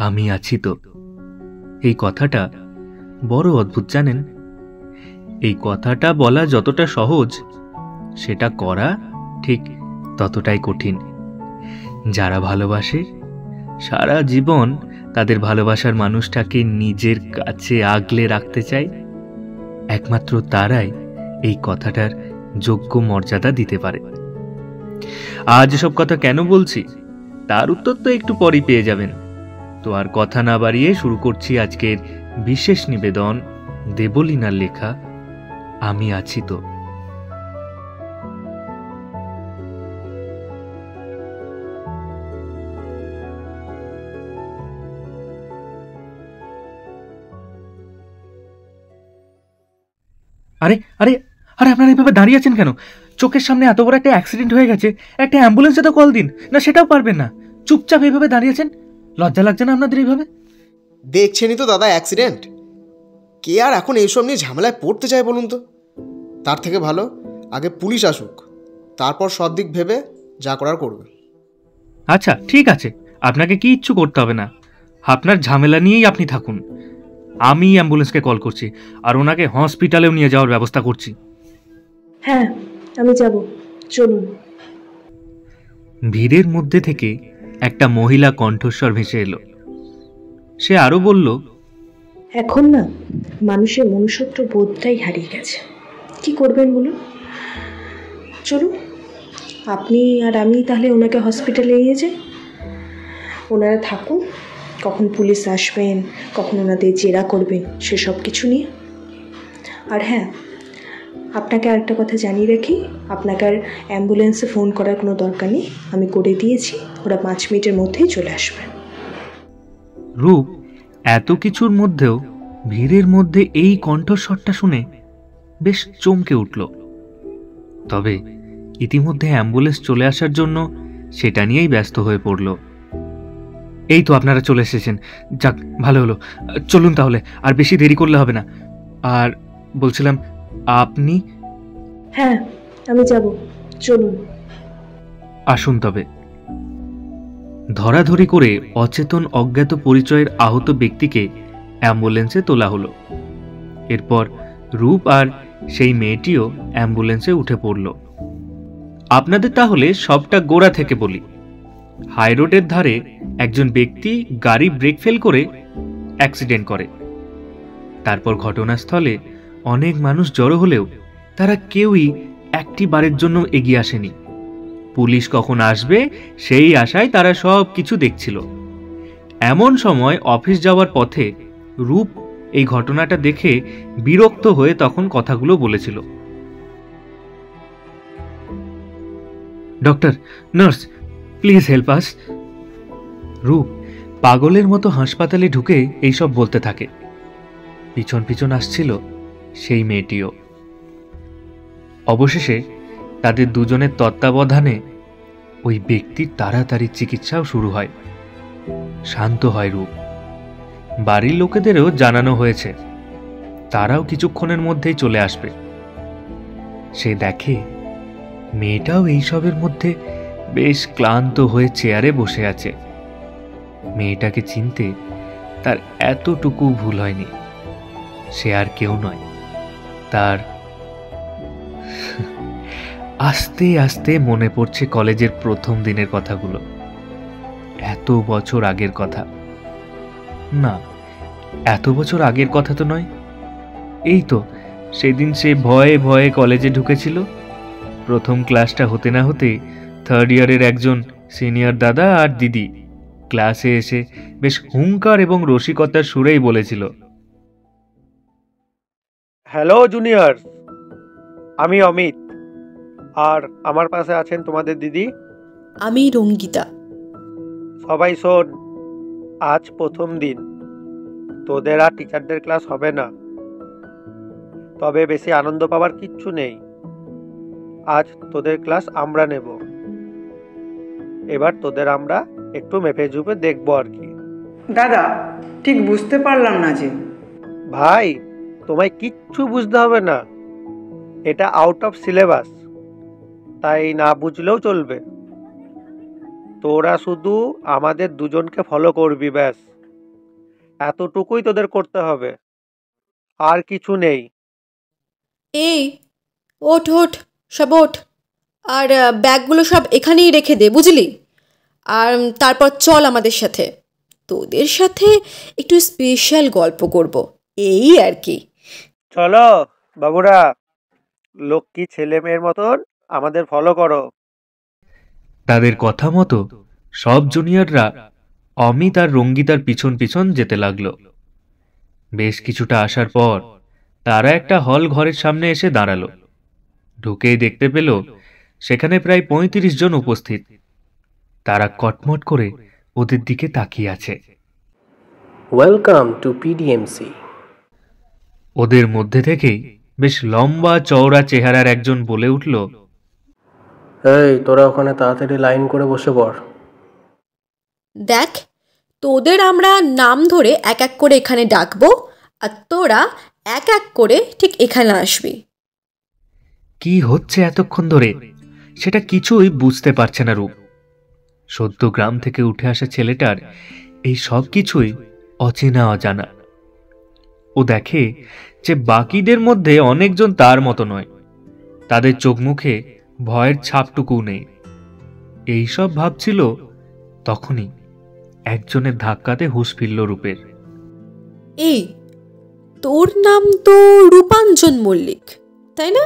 আমি আছি তো, এই কথাটা বড় অদ্ভুত জানেন। এই কথাটা বলা যতটা সহজ, সেটা করা ঠিক ততটাই কঠিন। যারা ভালোবাসে, সারা জীবন তাদের ভালোবাসার মানুষটাকে নিজের কাছে আগলে রাখতে চায়, একমাত্র তারাই এই কথাটার যোগ্য মর্যাদা দিতে পারে। আজ সব কথা কেন বলছি তার উত্তর তো একটু পরেই পেয়ে যাবেন। তো আর কথা না বাড়িয়ে শুরু করছি আজকের বিশেষ নিবেদন, দেবলীনার লেখা আমি আছি তো। আরে আরে আরে আপনারা এইভাবে দাঁড়িয়ে আছেন কেন? চোখের সামনে এত বড় একটা অ্যাক্সিডেন্ট হয়ে গেছে, একটা অ্যাম্বুলেন্সে তো কল দিন না, সেটাও পারবেন না। চুপচাপ এইভাবে দাঁড়িয়ে আছেন, লজ্জা লাগছে না আপনাদের এইভাবে? দেখছেনই তো দাদা অ্যাক্সিডেন্ট। কে আর এখন এইসব নিয়ে ঝামেলায় পড়তে চায় বলুন তো? তার থেকে ভালো আগে পুলিশ আসুক, তারপর সব দিক ভেবে যা করার করবে। আচ্ছা ঠিক আছে, আপনাকে কি ইচ্ছু করতে হবে না, আপনার ঝামেলা নিয়েই আপনি থাকুন। আমি অ্যাম্বুলেন্সকে কল করছি আর ওনাকে হসপিটালেও নিয়ে যাওয়ার ব্যবস্থা করছি। হ্যাঁ আমি যাব, চলুন। ভিড়ের মধ্যে থেকে একটা মহিলা কণ্ঠস্বর ভেসে এলো। সে আরো বলল, এখন না মানুষের মনুষ্যত্ব বোধটাই হারিয়ে গেছে। কি করবেন বলুন? চলুন আপনি আর আমি তাহলে ওনাকে হসপিটালে নিয়ে যাই। ওনারা থাকুন, কখন পুলিশ আসবেন, কখন ওনাদের জেরা করবেন, সেসব কিছু নিয়ে। আর হ্যাঁ, আপনাকে আরেকটা কথা জানিয়ে রাখি, আপনাকে আর অ্যাম্বুলেন্সে ফোন করার কোনো দরকার নেই, আমি করে দিয়েছি, ওরা 5 মিনিটের মধ্যেই চলে আসবে। রূপ এত কিছুর মধ্যেও ভিড়ের মধ্যে এই কণ্ঠস্বরটা শুনে বেশ চমকে উঠল। তবে ইতিমধ্যে অ্যাম্বুলেন্স চলে আসার জন্য সেটা নিয়েই ব্যস্ত হয়ে পড়ল। এই তো আপনারা চলে এসেছেন, যাক ভালো হলো। চলুন তাহলে, আর বেশি দেরি করলে হবে না। আর বলছিলাম, আপনি? হ্যাঁ আমি যাব, চলুন। আসুন তবে। ধরাধরি করে অচেতন অজ্ঞাত পরিচয়ের আহত ব্যক্তিকে অ্যাম্বুলেন্সে তোলা হলো। এরপর রূপ আর সেই মেয়েটিও অ্যাম্বুলেন্সে উঠে পড়ল। আপনাদের তাহলে সবটা গোড়া থেকে বলি। হাইরোডের ধারে একজন ব্যক্তি গাড়ি ব্রেক ফেল করে অ্যাক্সিডেন্ট করে। তারপর ঘটনাস্থলে অনেক মানুষ জড়ো হলেও তারা কেউই একটি বারের জন্য এগিয়ে আসেনি। পুলিশ কখন আসবে সেই আশায় তারা সব কিছু দেখছিল। এমন সময় অফিস যাওয়ার পথে রূপ এই ঘটনাটা দেখে বিরক্ত হয়ে তখন কথাগুলো বলেছিল। Doctor, nurse, please help us. রূপ পাগলের মতো হাসপাতালে ঢুকে এইসব বলতে থাকে। পিছন পিছন আসছিল সেই মেয়েটিও। অবশেষে তাদের দুজনের তত্ত্বাবধানে ওই ব্যক্তির তাড়াতাড়ি চিকিৎসাও শুরু হয়। শান্ত হয় রূপ। বাড়ির লোকেদেরও জানানো হয়েছে, তারাও কিছুক্ষণের মধ্যেই চলে আসবে। সে দেখে মেয়েটাও এইসবের মধ্যে বেশ ক্লান্ত হয়ে চেয়ারে বসে আছে। মেয়েটাকে চিনতে তার এতটুকু ভুল হয়নি। সে আর কেউ নয়, তার আস্তে আস্তে মনে পড়ছে কলেজের প্রথম দিনের কথাগুলো। এত বছর আগের কথা না, এত বছর আগের কথা তো নয়। এই তো সেদিন সে ভয়ে ভয়ে কলেজে ঢুকেছিল। প্রথম ক্লাসটা হতে না হতে থার্ড ইয়ারের একজন সিনিয়র দাদা আর দিদি ক্লাসে এসে বেশ হুঙ্কার এবং রসিকতার সুরেই বলেছিল, হ্যালো জুনিয়র, আমি অমিত, আর আমার পাশে আছেন তোমাদের দিদি। আমি রঙ্গিতা। সবাই শোন, আজ প্রথম দিন, তোদের আর টিচারদের ক্লাস হবে না। তবে বেশি আনন্দ পাওয়ার কিচ্ছু নেই। আজ তোদের ক্লাস আমরা নেব। এবার তোদের আমরা একটু মেপে ঝুপে দেখবো আর কি। দাদা ঠিক বুঝতে পারলাম না যে। ভাই, তোমায় কিচ্ছু বুঝতে হবে না, এটা আউট অফ সিলেবাস, তাই না বুঝলেও চলবে। তোরা শুধু আমাদের দুজনকে ফলো করবি ব্যাস। এতটুকুই তোদের করতে হবে, আর কিছু নেই। এই ওঠ ওঠ, সব ওঠ, আর ব্যাগগুলো সব এখানেই রেখে দে, বুঝলি? আর তারপর চল আমাদের সাথে, তোদের সাথে একটু স্পেশাল গল্প করব, এই আর কি। চলো বাবুরা, লক্ষ্মী ছেলে মেয়ের মতন আমাদের ফলো করো। তাদের কথা মতো সব জুনিয়ররা অমিত আর রঙ্গিতার পিছন পিছন যেতে লাগলো। বেশ কিছুটা আসার পর তারা একটা হল ঘরের সামনে এসে দাঁড়ালো। ঢুকেই দেখতে পেল সেখানে প্রায় ৩৫ জন উপস্থিত। তারা কটমট করে ওদের দিকে তাকিয়ে আছে। Welcome to PDMC. ওদের মধ্যে থেকেই বেশ লম্বা চওড়া চেহারার একজন বলে উঠল, এই তোরা ওখানে তাড়াতাড়ি লাইন করে বসে পড়। দেখ, তোদের আমরা নাম ধরে এক এক করে এখানে ডাকবো, আর তোরা এক এক করে ঠিক এখানে আসবি। কি হচ্ছে এতক্ষণ ধরে সেটা কিছুই বুঝতে পারছে না রূপ। সদ্য গ্রাম থেকে উঠে আসা ছেলেটার এই সব কিছুই অচেনা অজানা। ও দেখে যে বাকিদের মধ্যে অনেকজন তার মতো নয়, তাদের চোখ মুখে ভয়ের ছাপটুকু নেই। এইসব ভাবছিল, তখনই একজনের ধাক্কাতে হুঁশ ফিরল রূপের। এই, তোর নাম তো রূপাঞ্জন মল্লিক, তাই না?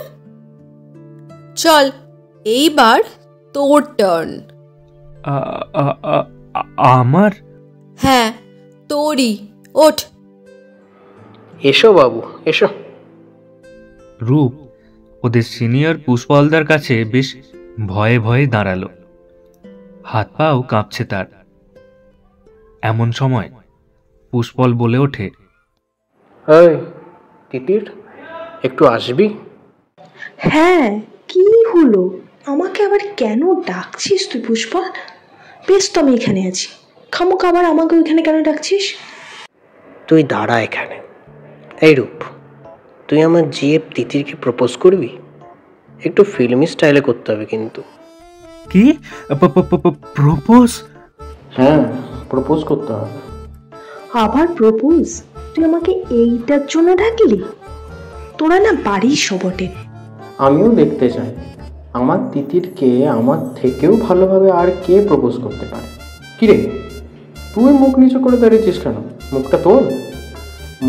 চল, এইবার তোর টার্ন। আমার? হ্যাঁ, তোরই, ওঠ। এসো বাবু, এসো। রূপ ওদের সিনিয়র পুষ্পলদার কাছে বেশ ভয়ে ভয়ে দাঁড়ালো। হাত পাও কাঁপছে তার। এমন সময় পুষ্পল বলে ওঠে, এই তিতির, একটু আসবি? হ্যাঁ, কি হলো? আমাকে আবার কেন ডাকছিস তুই পুষ্পল? বেশ, তো আমি এখানে আছি, খামোকা আবার আমাকে ওইখানে কেন ডাকছিস? তুই দাঁড়া এখানে। এই রূপ, তুই আমার জিএফ তিতিরকে প্রপোজ করবি? একটু ফিল্মি স্টাইলে করতে হবে কিন্তু। কি প্রপোজ? হ্যাঁ, প্রপোজ করতে হবে। আবার প্রপোজ? তুই আমাকে এইটার জন্য ডাকলি? তোরা না বাড়ির সবটে। আমিও দেখতে চাই আমার তিতিরকে আমার থেকেও ভালোভাবে আর কে প্রপোজ করতে পারে। কিরে, তুই মুখ নিচু করে দাঁড়িয়েছিস কেন? মুখটা তোল।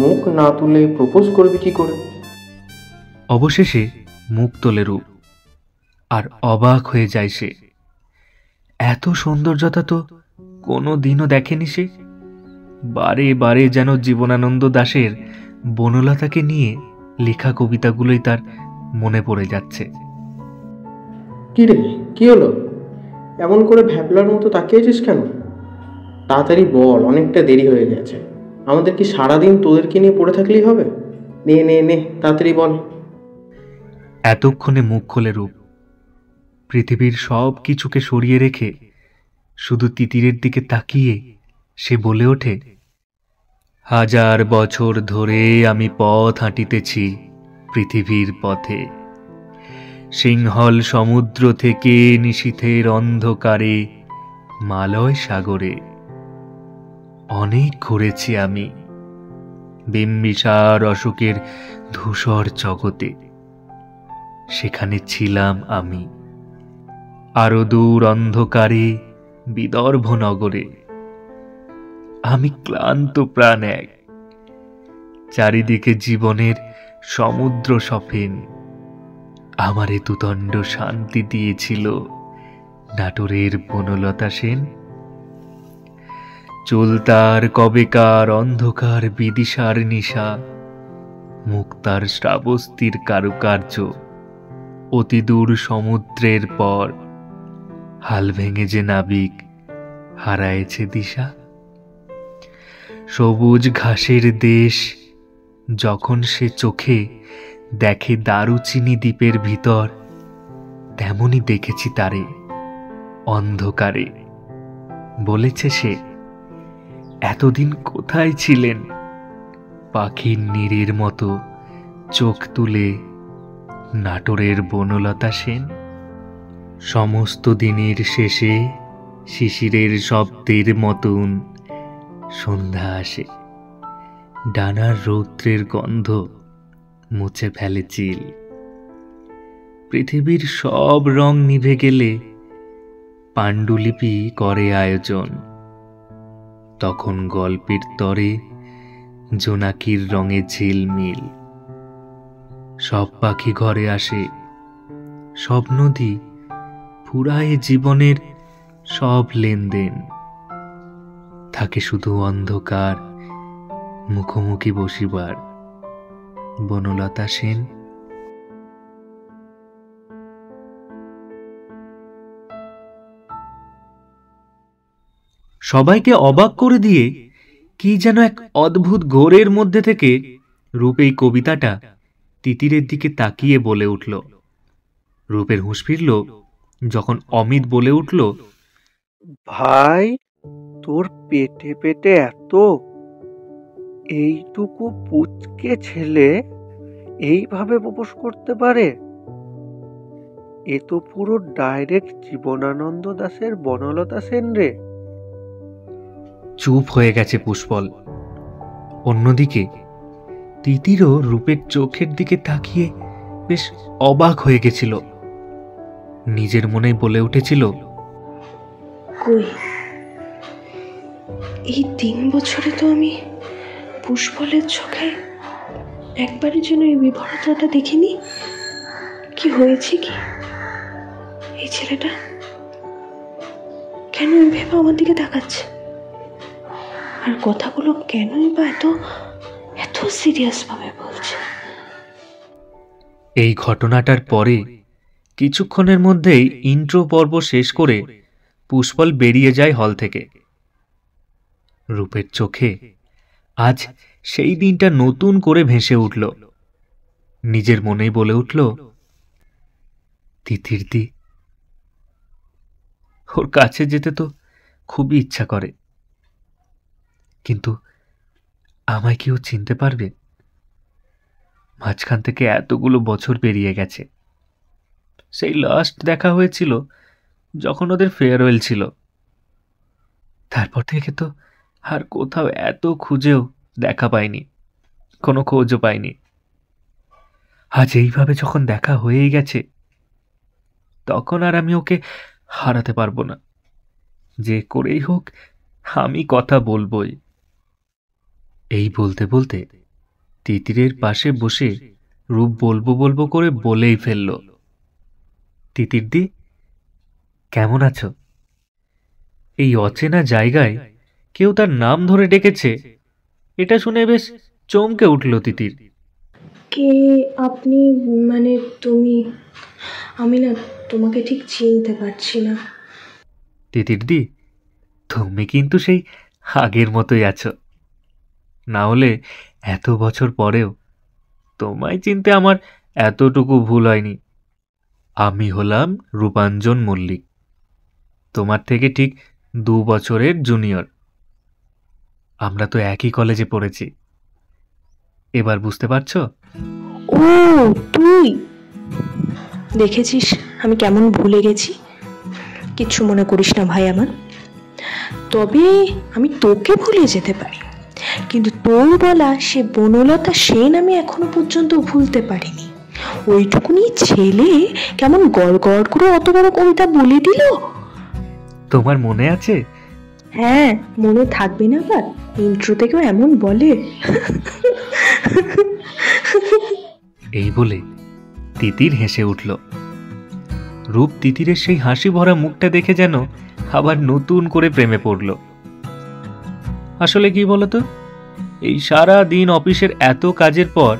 মুখ না তুলে প্রপোজ করবি কি করে? অবশেষে মুখ তোলে রূপ, আর অবাক হয়ে যায় সে। এত সৌন্দর্যতা তো কোনো দিনও দেখেনি সে। বারে বারে যেন জীবনানন্দ দাশের বনলতাকে নিয়ে লেখা কবিতাগুলোই তার মনে পড়ে যাচ্ছে। কিরে, কি হলো? এমন করে ভ্যাবলার মতো তাকিয়েছিস কেন? তাড়াতাড়ি বল, অনেকটা দেরি হয়ে গেছে। আমাদের কি সারাদিন তোদেরকে নিয়ে পড়ে থাকলেই হবে? নে নে নে, তাড়াতাড়ি বল। এতক্ষণে মুখ খোলে রূপ। পৃথিবীর সব কিছুকে সরিয়ে রেখে শুধু তিতিরের দিকে তাকিয়ে সে বলে ওঠে, 1000 বছর ধরে আমি পথ হাঁটিতেছি পৃথিবীর পথে। সিংহল সমুদ্র থেকে নিশীথের অন্ধকারে মালয় সাগরে। অনেক ঘুরেছি আমি বিম্বিসার অশোকের ধূসর জগতে। সেখানে ছিলাম আমি আরো দূর অন্ধকারে বিদর্ভ নগরে। আমি ক্লান্ত প্রাণ এক, চারিদিকে জীবনের সমুদ্র সফেন। আমারে দুদণ্ড শান্তি দিয়েছিল নাটোরের বনলতা সেন। চুলতার কবেকার অন্ধকার বিদিশার নিশা, মুক্তার শ্রাবস্তির কারুকার্য। অতি দূর সমুদ্রের পর হাল ভেঙে যে নাবিক হারায়েছে দিশা। সবুজ ঘাসের দেশ যখন সে চোখে দেখে দারুচিনি দ্বীপের ভিতর, তেমনি দেখেছি তারে অন্ধকারে। বলেছে সে, এতদিন কোথায় ছিলেন? পাখির নীড়ের মতো চোখ তুলে নাটোরের বনলতা সেন। সমস্ত দিনের শেষে শিশিরের শব্দের মতন সন্ধ্যা আসে। ডানার রৌদ্রের গন্ধ মুছে ফেলে চিল। পৃথিবীর সব রং নিভে গেলে পাণ্ডুলিপি করে আয়োজন। তখন গল্পের তরে জোনাকির রঙে ঝিলমিল। সব পাখি ঘরে আসে, সব নদী ফুরায় জীবনের সব লেনদেন। থাকে শুধু অন্ধকার মুখোমুখি বসিবার। বনলতা সেন। সবাইকে অবাক করে দিয়ে কি যেন এক অদ্ভুত ঘোরের মধ্যে থেকে রূপ এই কবিতাটা তিতিরের দিকে তাকিয়ে বলে উঠল। রূপের হুঁশ ফিরল যখন অমিত বলে উঠল, ভাই, তোর পেটে পেটে এত, এইটুকু পুচকে ছেলে এইভাবে প্রপোজ করতে পারে? এ তো পুরো ডাইরেক্ট জীবনানন্দ দাশের বনলতা সেন রে। চুপ হয়ে গেছে পুষ্পল। অন্যদিকে তিতিরও রূপের চোখের দিকে তাকিয়ে বেশ অবাক হয়ে গেছিল। নিজের মনে বলে উঠেছিল, কই, এই 3 বছরে তো আমি পুষ্পলের চোখে একবারের জন্য এই বিভরতাটা দেখিনি। কি হয়েছে কি? এই ছেলেটা কেন ভেবে আমার দিকে তাকাচ্ছে? আর কথাগুলো কেনই বা এত সিরিয়াস ভাবে বলছে? এই ঘটনাটার পরে কিছুক্ষণের মধ্যেই ইন্ট্রো পর্ব শেষ করে পুষ্পল বেরিয়ে যায় হল থেকে। রূপের চোখে আজ সেই দিনটা নতুন করে ভেসে উঠল। নিজের মনেই বলে উঠল, তিতিরদি, ওর কাছে যেতে তো খুবই ইচ্ছা করে, কিন্তু আমায় কি ও চিনতে পারবে? মাঝখান থেকে এতগুলো বছর পেরিয়ে গেছে। সেই লাস্ট দেখা হয়েছিল যখন ওদের ফেয়ারওয়েল ছিল। তারপর থেকে তো আর কোথাও এত খুঁজেও দেখা পাইনি, কোনো খোঁজও পাইনি। আজ এইভাবে যখন দেখা হয়েই গেছে, তখন আর আমি ওকে হারাতে পারবো না। যে করেই হোক আমি কথা বলবই। এই বলতে বলতে তিতিরের পাশে বসে রূপ বলবো বলবো করে বলেই ফেলল, তিতিরদি, কেমন আছো? এই অচেনা জায়গায় কেউ তার নাম ধরে ডেকেছে, এটা শুনে বেশ চমকে উঠল তিতির। কে আপনি? মানে তুমি? আমি না তোমাকে ঠিক চিনতে পারছি না। তিতিরদি, তুমি কিন্তু সেই আগের মতোই আছো। না হলে এত বছর পরেও তোমায় চিনতে আমার এতটুকু ভুল হয়নি। আমি হলাম রূপাঞ্জন মল্লিক, তোমার থেকে ঠিক 2 বছরের জুনিয়র। আমরা তো একই কলেজে পড়েছি। এবার বুঝতে পারছো? ও তুই! দেখেছিস আমি কেমন ভুলে গেছি। কিচ্ছু মনে করিস না ভাই আমার। তবে আমি তোকে ভুলে যেতে পারি, কিন্তু তোর বলা সে বনলতা সেন আমি এখনো পর্যন্ত ভুলতে পারিনি। ওইটুকুনি ছেলে কেমন গড় গড় করে অত বড় কবিতা বলে দিল। তোমার মনে আছে? হ্যাঁ, মনে থাকবে না? আবার ইন্ট্রো থেকেও এমন বলে। এই বলে তিতির হেসে উঠল। রূপ তিতিরের সেই হাসি ভরা মুখটা দেখে যেন আবার নতুন করে প্রেমে পড়ল। আসলে কি বলতো, এই সারা দিন অফিসের এত কাজের পর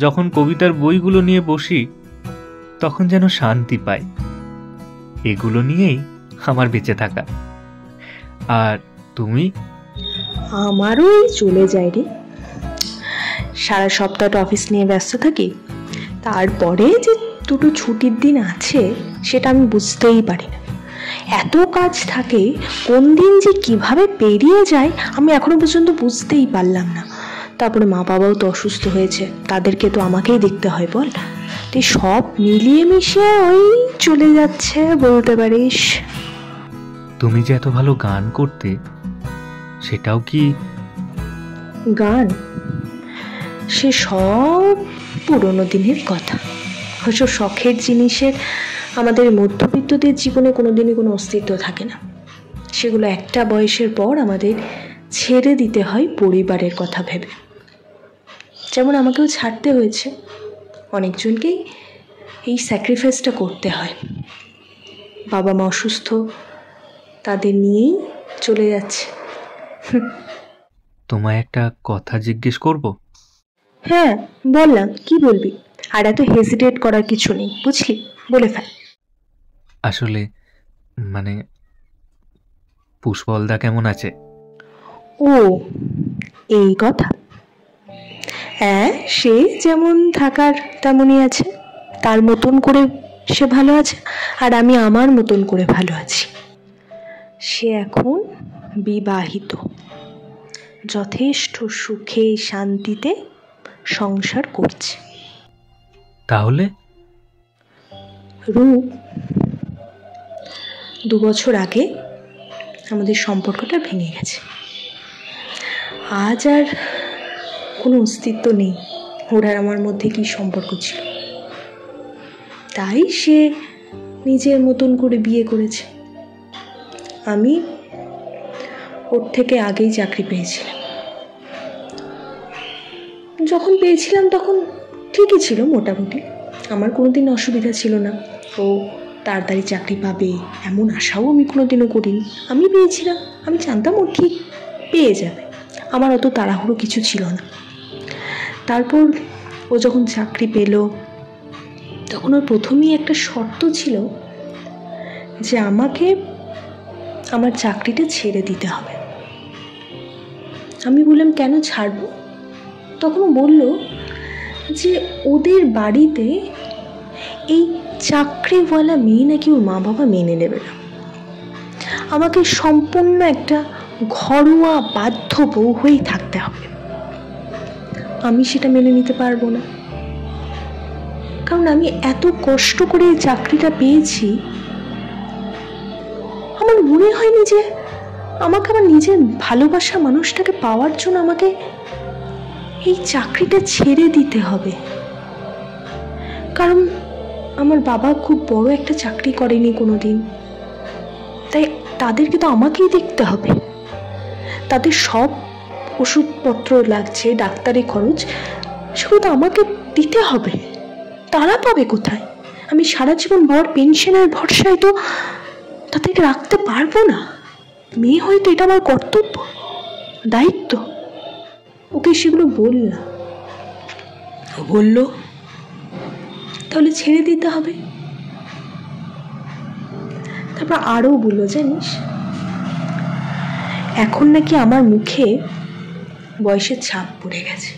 যখন কবিতার বইগুলো নিয়ে বসি, তখন যেন শান্তি পাই। এগুলো নিয়েই আমার বেঁচে থাকা। আর তুমি? আমারও চলে যায় রে। সারা সপ্তাহটা অফিস নিয়ে ব্যস্ত থাকি, তারপরে যে 2টো ছুটির দিন আছে সেটা আমি বুঝতেই পারি না। এত কাজ থাকে, কোন দিন যে কিভাবে পেরিয়ে যায় আমি এখনো পর্যন্ত বুঝতেই পারলাম না। তারপরে মা বাবাও তো অসুস্থ হয়েছে, তাদেরকে তো আমাকেই দেখতে হয় বল। তো সব মিলিয়ে মিশিয়ে ওই চলে যাচ্ছে বলতে পারিস। তুমি যে এত ভালো গান করতে, সেটাও কি? গান? সে সব পুরনো দিনের কথা। ওসব শখের জিনিসের আমাদের মধ্যবিত্তদের জীবনে কোনোদিনই কোনো অস্তিত্ব থাকে না। সেগুলো একটা বয়সের পর আমাদের ছেড়ে দিতে হয় পরিবারের কথা ভেবে। যেমন আমাকেও ছাড়তে হয়েছে, অনেকজনকেই এই স্যাক্রিফাইসটা করতে হয়। বাবা মা অসুস্থ, তাদের নিয়েই চলে যাচ্ছে। তোমায় একটা কথা জিজ্ঞেস করব? হ্যাঁ বললাম, কি বলবি? আর এত হেজিটেট করার কিছু নেই, বুঝলি, বলে ফেল। আসলে মানে পুষ্পলদা কেমন আছে? ও এই কথা? হ্যাঁ, সে যেমন থাকার তেমনই আছে, তার মতন করে সে ভালো আছে, আর আমি আমার মতন করে ভালো আছি। সে এখন বিবাহিত, যথেষ্ট সুখে শান্তিতে সংসার করছে। তাহলে রূপ, 2 বছর আগে আমাদের সম্পর্কটা ভেঙে গেছে। আজ আর কোনো অস্তিত্ব নেই ওর আর আমার মধ্যে কি সম্পর্ক ছিল। তাই সে নিজের মতন করে বিয়ে করেছে। আমি ওর থেকে আগেই চাকরি পেয়েছিলাম। যখন পেয়েছিলাম তখন ঠিকই ছিল, মোটামুটি আমার কোনোদিন অসুবিধা ছিল না। ও তাড়াতাড়ি চাকরি পাবে এমন আশাও আমি কোনোদিনও করিনি। আমি পেয়েছিলাম, আমি জানতাম ও ঠিক পেয়ে যাবে, আমার অত তাড়াহুড়ো কিছু ছিল না। তারপর ও যখন চাকরি পেল, তখন ওর প্রথমেই একটা শর্ত ছিল যে আমাকে আমার চাকরিটা ছেড়ে দিতে হবে। আমি বললাম, কেন ছাড়বো? তখন ও বলল যে ওদের বাড়িতে এই চাকরিওয়ালা মেয়ে নাকি ওর মা বাবা মেনে নেবে না, আমাকে সম্পূর্ণ একটা ঘরোয়া বাধ্য বউ হয়েই থাকতে হবে। আমি সেটা মেনে নিতে পারবো না, কারণ আমি এত কষ্ট করে এই চাকরিটা পেয়েছি। আমার মনে হয়নি যে আমাকে আমার নিজের ভালোবাসা মানুষটাকে পাওয়ার জন্য আমাকে এই চাকরিটা ছেড়ে দিতে হবে। কারণ আমার বাবা খুব বড় একটা চাকরি করেনি কোনোদিন, তাই তাদেরকে তো আমাকেই দেখতে হবে। তাদের সব ওষুধপত্র লাগছে, ডাক্তারি খরচ, সেগুলো তো আমাকে দিতে হবে। তারা পাবে কোথায়? আমি সারা জীবন বড় পেনশনের ভরসায় তো তাদেরকে রাখতে পারবো না। মেয়ে হয়তো এটা আমার কর্তব্য, দায়িত্ব। ওকে সেগুলো বললাম, ও বলল তাহলে ছেড়ে দিতে হবে। তারপর আরও বললো, জানিস, এখন নাকি আমার মুখে বয়সের ছাপ পড়ে গেছে।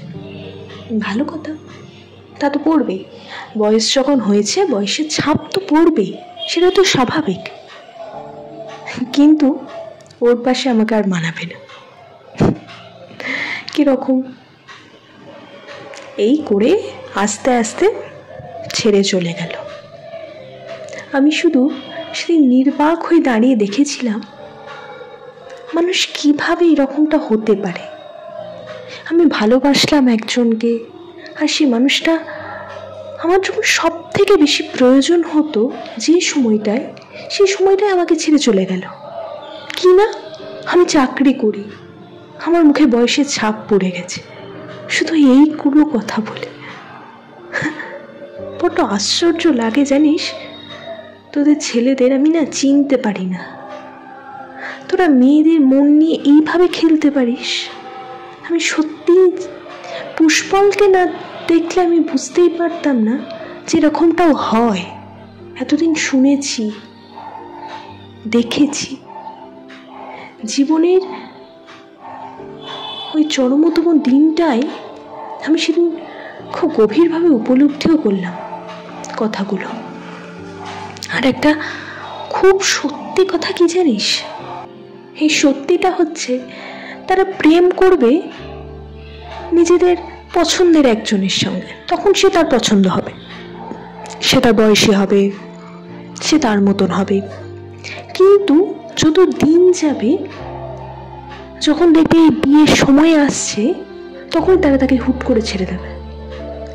ভালো কথা, তা তো পড়বেই, বয়স যখন হয়েছে বয়সের ছাপ তো পড়বেই, সেটা তো স্বাভাবিক। কিন্তু ওর পাশে আমাকে আর মানাবে না। কিরকম এই করে আস্তে আস্তে ছেড়ে চলে গেল। আমি শুধু সেদিন নির্বাক হয়ে দাঁড়িয়ে দেখেছিলাম মানুষ কিভাবে এরকমটা হতে পারে। আমি ভালোবাসলাম একজনকে, আর সেই মানুষটা আমার যখন সব থেকে বেশি প্রয়োজন হতো যে সময়টায়, সেই সময়টায় আমাকে ছেড়ে চলে গেল। কি না, আমি চাকরি করি, আমার মুখে বয়সের ছাপ পড়ে গেছে, শুধু এইগুলো কথা বলে। বড্ড আশ্চর্য লাগে জানিস, তোদের ছেলেদের আমি না চিনতে পারি না। তোরা মেয়েদের মন নিয়ে এইভাবে খেলতে পারিস। আমি সত্যি পুষ্পলকে না দেখলে আমি বুঝতেই পারতাম না যে এরকমটাও হয়। এতদিন শুনেছি, দেখেছি, জীবনের ওই চরমতম দিনটাই আমি সেদিন খুব গভীরভাবে উপলব্ধিও করলাম কথাগুলো। আর একটা খুব সত্যি কথা কি জানিস, এই সত্যিটা হচ্ছে তারা প্রেম করবে নিজেদের পছন্দের একজনের সঙ্গে, তখন সে তার পছন্দ হবে, সে তার বয়সী হবে, সে তার মতন হবে। কিন্তু যত দিন যাবে, যখন দেখবে এই বিয়ের সময় আসছে, তখন তারা তাকে হুট করে ছেড়ে দেবে।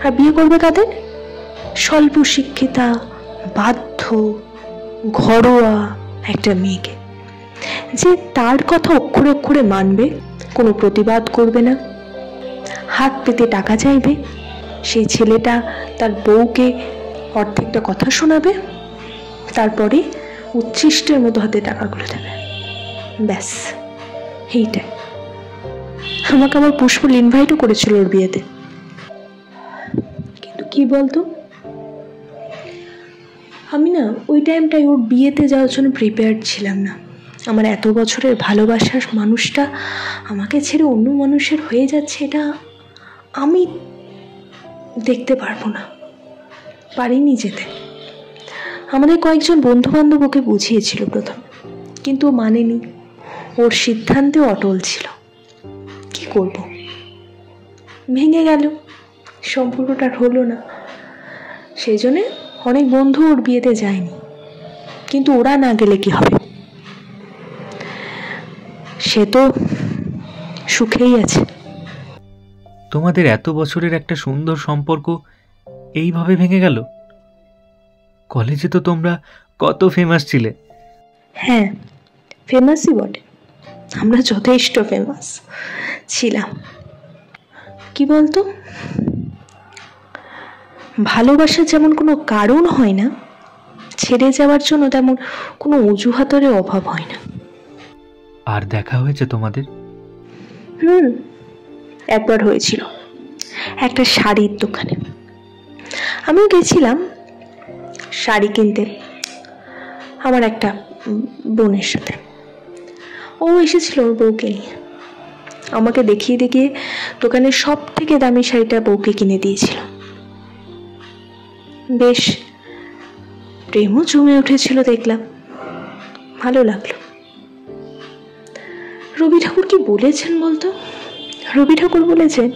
আর বিয়ে করবে কাদের? স্বল্প শিক্ষিতা, বাধ্য, ঘরোয়া একটা মেয়েকে, যে তার কথা অক্ষরে অক্ষরে মানবে, কোনো প্রতিবাদ করবে না, হাত পেতে টাকা চাইবে। সেই ছেলেটা তার বউকে অর্ধেকটা কথা শোনাবে, তারপরে উচ্ছিষ্টের মতো হাতে টাকাগুলো দেবে। ব্যাস এইটাই। আমাকে আবার পুষ্পল ইনভাইটও করেছিল ওর বিয়েতে। কিন্তু কি বলতো, আমি না ওই টাইমটায় ওর বিয়েতে যাওয়ার জন্য প্রিপেয়ার্ড ছিলাম না। আমার এত বছরের ভালোবাসার মানুষটা আমাকে ছেড়ে অন্য মানুষের হয়ে যাচ্ছে, এটা আমি দেখতে পারবো না, পারিনি যেতে। আমাদের কয়েকজন বন্ধু বান্ধব ওকে বুঝিয়েছিল প্রথম, কিন্তু ও মানেনি, ওর সিদ্ধান্তেও অটল ছিল। কি করব, ভেঙে গেল, সম্পর্কটা হলো না। সেই জন্যে অনেক বন্ধু ওর বিয়েতে যায়নি। কিন্তু ওরা না গেলে কি হবে, সে তো সুখেই আছে। তোমাদের এত বছরের একটা সুন্দর সম্পর্ক এইভাবে ভেঙে গেল? কলেজে তো তোমরা কত ফেমাস ছিলে। হ্যাঁ, ফেমাসই বটে, আমরা যথেষ্ট ফেমাস ছিলাম। কি বলতো, ভালোবাসা যেমন কোনো কারণ হয় না, ছেড়ে যাওয়ার জন্য তেমন কোনো অজুহাতের অভাব হয় না। আর দেখা হয়েছে তোমাদের? একবার হয়েছিল, একটা শাড়ির দোকানে। আমিও গেছিলাম শাড়ি কিনতে আমার একটা বোনের সাথে। ও এসেছিল ওর বউকে নিয়ে, আমাকে দেখিয়ে দেখিয়ে দোকানের সব থেকে দামি শাড়িটা বউকে কিনে দিয়েছিল। বেশ প্রেমও জমে উঠেছিল, দেখলাম, ভালো লাগলো। রবি ঠাকুর কি বলেছেন বলতো? রবি ঠাকুর বলেছেন,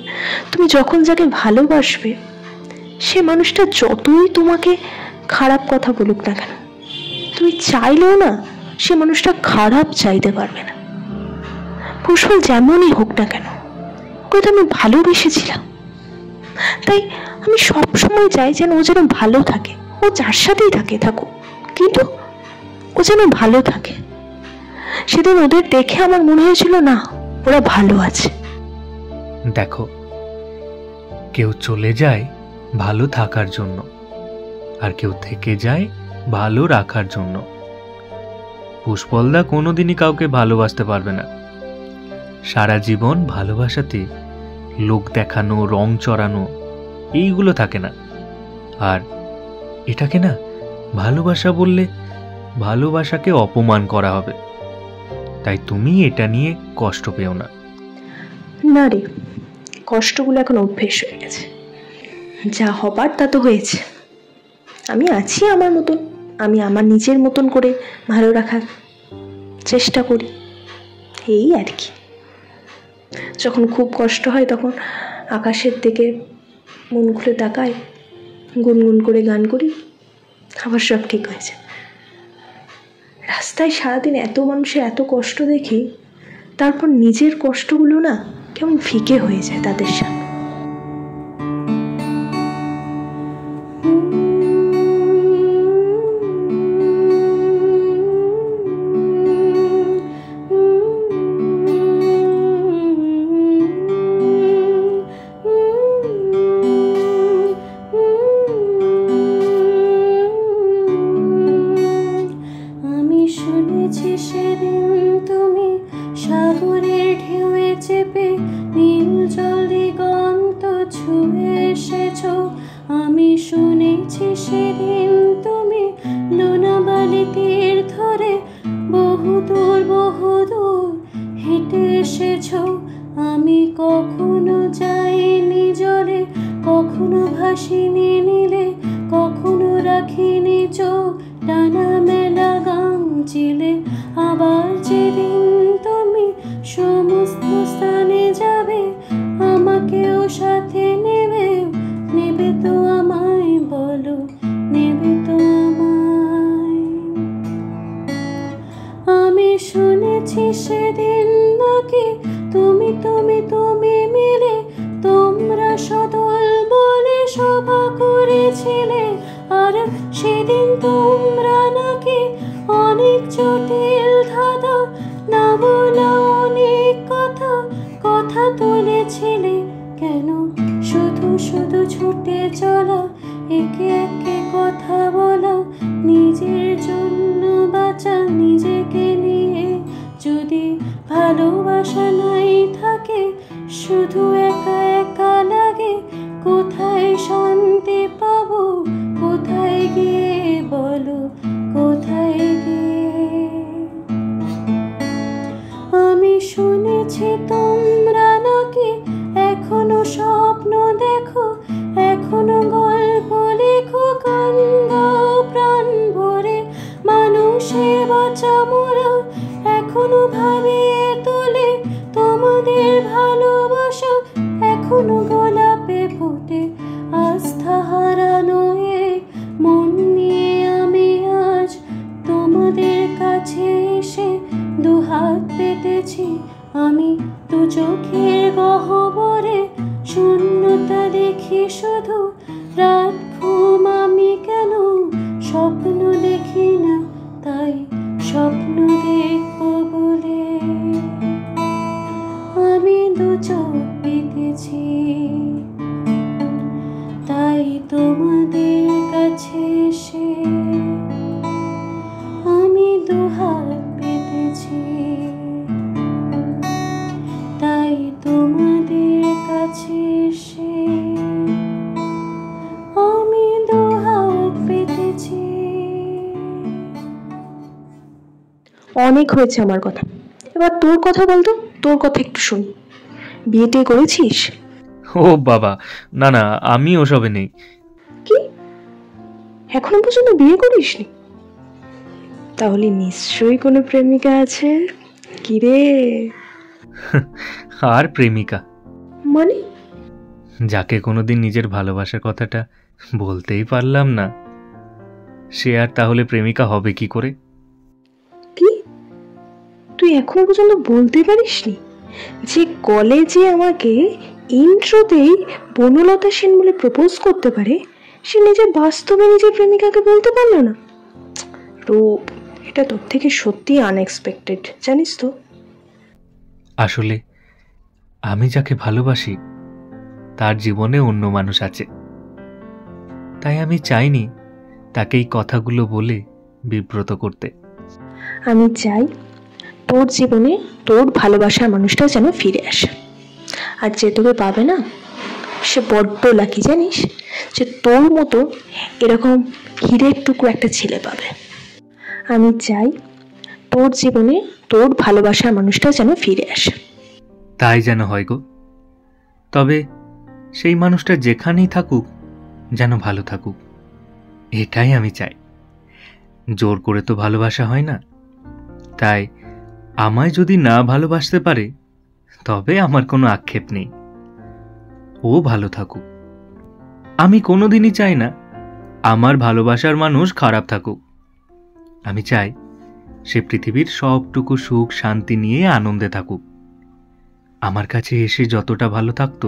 তুমি যখন যাকে ভালোবাসবে সে মানুষটা যতই তোমাকে খারাপ কথা বলুক না কেন, তুমি চাইলেও না সে মানুষটা খারাপ চাইতে পারবে না। পুষ্পল যেমনই হোক না কেন, ওকে তো আমি ভালোবেসেছিলাম। তাই আমি সবসময় চাই যেন ও যেন ভালো থাকে, ও যার সাথেই থাকুক, কিন্তু ও যেন ভালো থাকে। সেদিন ওদের দেখে আমার মনে হয়েছিল না, ওরা ভালো আছে। দেখো, কেউ চলে যায় ভালো থাকার জন্য, আর কেউ থেকে যায় ভালো রাখার জন্য। পুষ্পলদা কোনোদিনই কাউকে ভালোবাসতে পারবে না। সারা জীবন ভালোবাসাতে লোক দেখানো, রং চড়ানো, এইগুলো থাকে না। আর এটাকে না ভালোবাসা বললে ভালোবাসাকে অপমান করা হবে। তাই তুমি এটা নিয়ে কষ্ট পেও না। না রে, কষ্টগুলো এখন অভ্যেস হয়ে গেছে। যা হবার তা তো হয়েছে। আমি আছি আমার মতন, আমি আমার নিজের মতন করে ভালো রাখার চেষ্টা করি, এই আর কি। যখন খুব কষ্ট হয় তখন আকাশের দিকে মন খুলে তাকাই, গুনগুন করে গান করি, আবার সব ঠিক হয়ে যায়। রাস্তায় সারাদিন এত মানুষের এত কষ্ট দেখি, তারপর নিজের কষ্টগুলো না কেমন ফিকে হয়ে যায় তাদের সামনে। কেন শুধু শুধু ছুটে চলা, একে একে কথা বলা, নিজের জন্য বাঁচা নিজেকে নিয়ে। যদি ভালোবাসা নাই থাকে, শুধু একা একা লাগে, কোথায় শান্তি পাবো, কোথায় গিয়ে বলো, কোথায় গিয়ে? আমি শুনেছি তোমরা নাকি এখনো স্বপ্ন দেখো, এখনো গল্প লেখো, গান গাও প্রাণ ভরে, মানুষে বাঁচা মোরা এখনো ভাবিয়ে তোলে তোমাদের ভালোবাসা, এখনো গোলাপে ফোটে আস্থা হারানো এ মন নিয়ে। আমি আজ তোমাদের কাছে এসে দুহাত পেতেছি, আমি দু চোখের গহ্বরে শূন্যতা দেখি শুধু। রাত ঘুম আমি কেন স্বপ্ন দেখি না, তাই স্বপ্ন দেখবো বলে আমি দু চোখ পেতেছি, তাই তোমাদের কাছে এসে আমি দুহাত পেতেছি, তাই তোমাদের কাছে এসে আমি দুহাত পেতেছি। অনেক হয়েছে আমার কথা, এবার তোর কথা বলতো, তোর কথা একটু শুনি। বিয়েটে করেছিস? ও বাবা, না না, আমি ওসবে নেই। কি, এখনো পর্যন্ত বিয়ে করিসনি? তাহলে নিশ্চয়ই কোনো প্রেমিকা আছে। কি রে? আর প্রেমিকা মানে? যাকে কোনোদিন নিজের ভালোবাসার কথাটা বলতেই পারলাম না, সে আর তাহলে প্রেমিকা হবে কি করে? কি, তুই এখনো পর্যন্ত বলতে পারিসনি যে কলেজে আমাকে ইন্ট্রোতেই বনলতা সেন বলে প্রপোজ করতে পারে, সে নিজে বাস্তবে নিজের প্রেমিকাকে বলতে পারলো না? রূপ, এটা তোর থেকে সত্যি আনএক্সপেক্টেড, জানিস তো। আসলে আমি যাকে ভালোবাসি তার জীবনে অন্য মানুষ আছে, তাই আমি চাইনি তাকে এই কথাগুলো বলে বিব্রত করতে। আমি চাই তোর জীবনে তোর ভালোবাসার মানুষটা যেন ফিরে আসে, আর যে তোকে পাবে না সে বড্ড লাকি, জানিস, যে তোর মতো এরকম হীরের টুকরো একটা ছেলে পাবে। আমি চাই তোর জীবনে তোর ভালোবাসার মানুষটা যেন ফিরে আসে। তাই যেন হয় গো, তবে সেই মানুষটা যেখানেই থাকুক যেন ভালো থাকুক, এটাই আমি চাই। জোর করে তো ভালোবাসা হয় না, তাই আমায় যদি না ভালোবাসতে পারে তবে আমার কোনো আক্ষেপ নেই, ও ভালো থাকুক। আমি কোনোদিনই চাই না আমার ভালোবাসার মানুষ খারাপ থাকুক। আমি চাই সে পৃথিবীর সবটুকু সুখ শান্তি নিয়ে আনন্দে থাকুক। আমার কাছে এসে যতটা ভালো থাকতো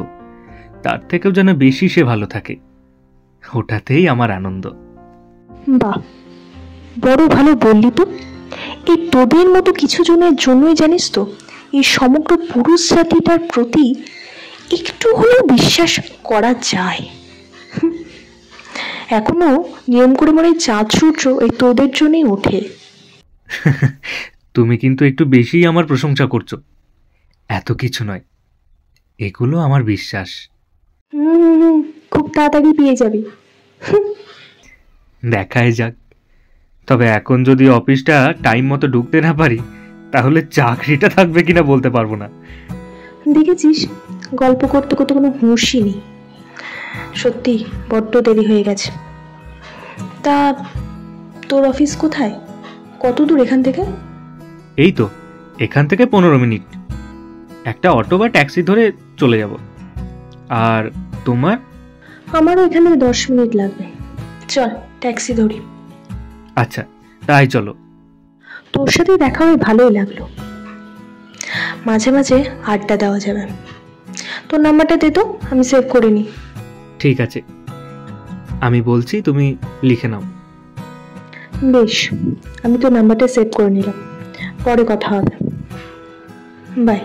তার থেকেও যেন বেশি সে ভালো থাকে, ওটাতেই আমার আনন্দ। বাহ, বড় ভালো বললি তো। এই তোদের মতো কিছু জনের জন্যই জানিস তো এই সমগ্র পুরুষ জাতিটার প্রতি একটু হলেও বিশ্বাস করা যায়। এখনো নিয়ম করে মনে চাঁদ সূর্য এই তোদের জন্যই ওঠে। তুমি কিন্তু একটু বেশি আমার প্রশংসা করছো। এত কিছু নয়, এগুলো আমার বিশ্বাস। খুব তাড়াতাড়ি পেয়ে যাবি। দেখাই যাক। তবে এখন যদি অফিসটা টাইম মতো ঢুকতে না পারি তাহলে চাকরিটা থাকবে কিনা বলতে পারবো না। দেখেছিস, গল্প করতে করতে কোনো হুঁশই নেই। সত্যি বড্ড দেরি হয়ে গেছে। তা তোর অফিস কোথায়, কত দূর এখান থেকে? এই তো এখান থেকে 15 মিনিট, একটা অটো বা ট্যাক্সি ধরে চলে যাব। আর তোমার? আমারও এখান থেকে 10 মিনিট লাগবে। চল ট্যাক্সি ধরি। আচ্ছা তাই চলো। তোর সাথে দেখা হয়ে ভালোই লাগলো, মাঝে মাঝে আড্ডা দেওয়া যাবে। তোর নাম্বারটা দে তো, আমি সেভ করে নিই। ঠিক আছে, আমি বলছি, তুমি লিখে নাও। বেশ, আমি তোর নাম্বারটা সেভ করে নিলাম, পরে কথা হবে। বাই।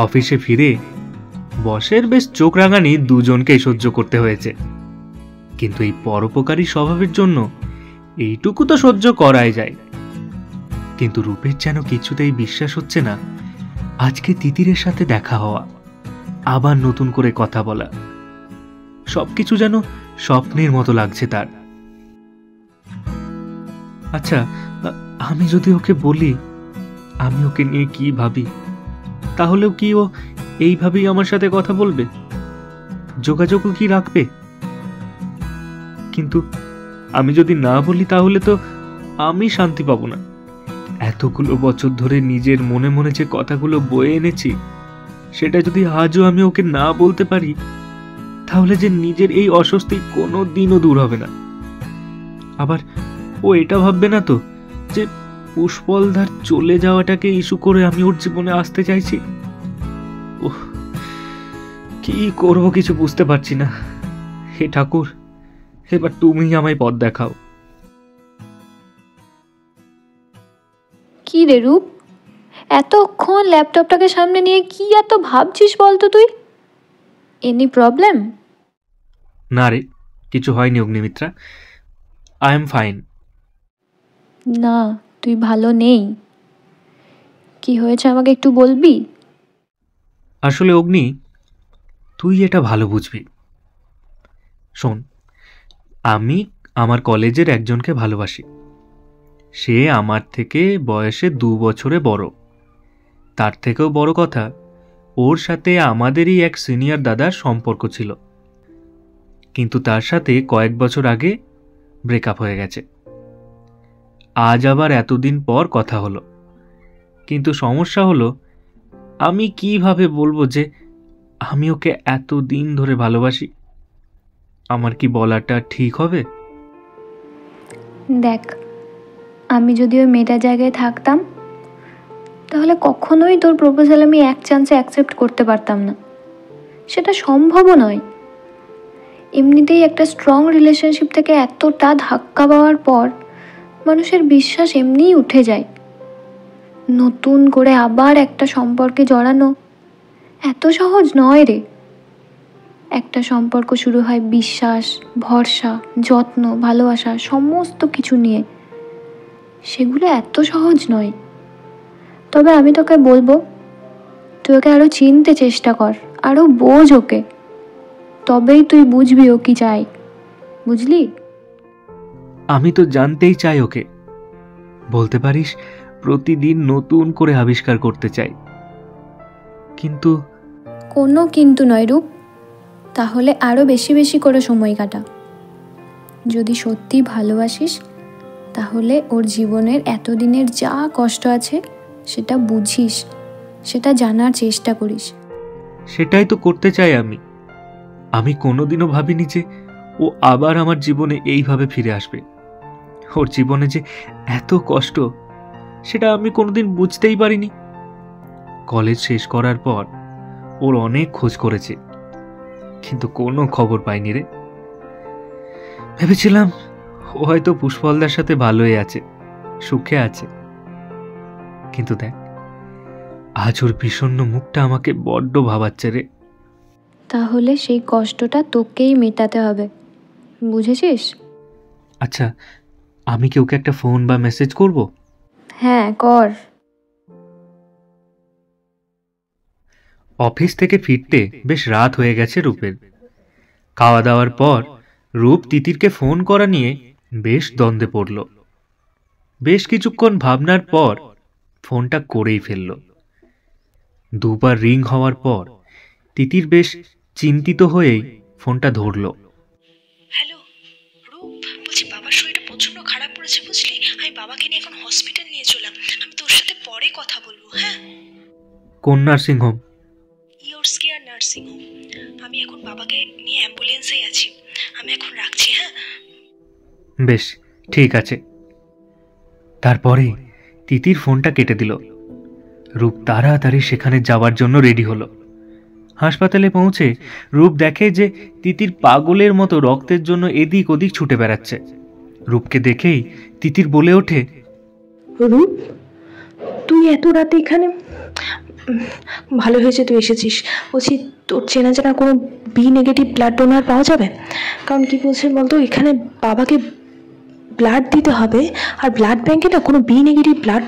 অফিসে ফিরে বসের বেশ চোখ রাঙানি দুজনকেই সহ্য করতে হয়েছে, কিন্তু এই পরোপকারী স্বভাবের জন্য এইটুকু তো সহ্য করাই যায়। কিন্তু রূপের যেন কিছুতেই বিশ্বাস হচ্ছে না আজকে তিতিরের সাথে দেখা হওয়া, আবার নতুন করে কথা বলা, সবকিছু যেন স্বপ্নের মতো লাগছে তার। আচ্ছা, আমি যদি ওকে বলি আমি ওকে নিয়ে কি ভাবি, তাহলেও কি ও এইভাবেই আমার সাথে কথা বলবে, যোগাযোগও কি রাখবে? কিন্তু আমি যদি না বলি তাহলে তো আমি শান্তি পাবো না। এতগুলো বছর ধরে নিজের মনে মনে যে কথাগুলো বয়ে এনেছি, সেটা যদি আজও আমি ওকে না বলতে পারি, তাহলে যে নিজের এই অস্বস্তি কোনো দিনও দূর হবে না। আবার ও এটা ভাববে না তো যে পুষ্পলদার চলে যাওয়াটাকে ইস্যু করে আমি ওর জীবনে আসতে চাইছি? ওহ, কি করবো কিছু বুঝতে পারছি না। হে ঠাকুর, এবার তুমি আমায় পথ দেখাও। কি রে রূপ, এতক্ষণ ল্যাপটপটাকে সামনে নিয়ে কি এত ভাবছিস বলতো তুই? Any problem? না রে, কিছু হয়নি অগ্নিমিত্রা, আই এম ফাইন। না, তুই ভালো নেই। কি হয়েছে আমাকে একটু বলবি? আসলে অগ্নি, তুই এটা ভালো বুঝবি। শোন, আমি আমার কলেজের একজনকে ভালোবাসি। সে আমার থেকে বয়সে 2 বছরে বড়। তার থেকেও বড় কথা, ওর সাথে আমাদেরই এক সিনিয়র দাদার সম্পর্ক ছিল, কিন্তু তার সাথে কয়েক বছর আগে ব্রেকআপ হয়ে গেছে। আজ আবার এতদিন পর কথা হলো, কিন্তু সমস্যা হলো আমি কিভাবে বলবো যে আমি ওকে এতদিন ধরে ভালোবাসি? আমার কি বলাটা ঠিক হবে? দেখ, আমি যদি ওই মেয়েটার জায়গায় থাকতাম তাহলে কখনোই তোর প্রপোজাল আমি এক চান্সে অ্যাকসেপ্ট করতে পারতাম না। সেটা সম্ভবও নয়। এমনিতেই একটা স্ট্রং রিলেশনশিপ থেকে এতটা ধাক্কা পাওয়ার পর মানুষের বিশ্বাস এমনিই উঠে যায়। নতুন করে আবার একটা সম্পর্কে জড়ানো এত সহজ নয় রে। একটা সম্পর্ক শুরু হয় বিশ্বাস, ভরসা, যত্ন, ভালোবাসা সমস্ত কিছু নিয়ে। সেগুলো এত সহজ নয়। তবে আমি তোকে বলবো, তুই ওকে আরও চিনতে চেষ্টা কর, আরও বোঝ ওকে, তবেই তুই বুঝবি ও কি চাই। বুঝলি? আমি তো জানতেই চাই ওকে, বলতে পারিস প্রতিদিন নতুন করে আবিষ্কার করতে চাই। কিন্তু কোনো কিন্তু নয় রূপ, তাহলে আরও বেশি বেশি করে সময় কাটা। যদি সত্যি ভালোবাসিস তাহলে ওর জীবনের এতদিনের যা কষ্ট আছে সেটা বুঝিস, সেটা জানার চেষ্টা করিস। সেটাই তো করতে চাই আমি। আমি কোনোদিনও ভাবিনি যে ও আবার আমার জীবনে এইভাবে ফিরে আসবে। ওর জীবনে যে এত কষ্ট, সেটা আমি কোনোদিন বুঝতেই পারিনি। কলেজ শেষ করার পর ওর অনেক খোঁজ করেছে, কিন্তু কোনো খবর পাইনি রে। ভেবেছিলাম ও হয়তো পুষ্পলদার সাথে ভালোই আছে, সুখে আছে, কিন্তু দেখ আজ ওর বিষণ্ণ মুখটা আমাকে বড্ড ভাবাচ্ছে রে। তাহলে সেই কষ্টটা তোকেই মেটাতে হবে, বুঝেছিস? আচ্ছা, আমি কি ওকে একটা ফোন বা মেসেজ করব? হ্যাঁ, কর। অফিস থেকে ফিরতে বেশ রাত হয়ে গেছে রূপের। খাওয়া দাওয়ার পর রূপ তিতিরকে ফোন করা নিয়ে বেশ দ্বন্দ্বে পড়ল। বেশ কিছুক্ষণ ভাবনার পর ফোনটা করেই ফেলল। দুবার রিং হওয়ার পর তিতির বেশ চিন্তিত হয়েই ফোনটা ধরল। হ্যালো রূপ, বলছি বাবার শরীরটা প্রচন্ড খারাপ করেছে বুঝলি। আমি বাবাকে নিয়ে এখন হসপিটাল নিয়ে চললাম। আমি তোর সাথে পরে কথা বলবো। হ্যাঁ, কোন nursing home? Yours care nursing home. আমি এখন বাবাকে নিয়ে অ্যাম্বুলেন্সেই আছি। আমি এখন রাখছি। হ্যাঁ, বেশ ঠিক আছে। তারপরে তিতির ফোনটা কেটে দিল। রূপ তাড়াতাড়ি সেখানে যাওয়ার জন্য রেডি হলো। হাসপাতালে পৌঁছে রূপ দেখে যে তিতির পাগলের মতো রক্তের জন্য এদিক ওদিক ছুটে বেড়াচ্ছে। রূপকে দেখেই তিতির বলে ওঠে, রূপ তুই এত রাতে এখানে? ভালো হয়েছে তুই এসেছিস। বলছি তোর চেনা জানা কোনো বি নেগেটিভ ব্লাড ডোনার পাওয়া যাবে? কারণ কি বলছেন বলতো, এখানে বাবাকে ব্লাড দিতে হবে, আর ব্লাড ব্যাঙ্কে না কোনো বি নেগেটিভ ব্লাড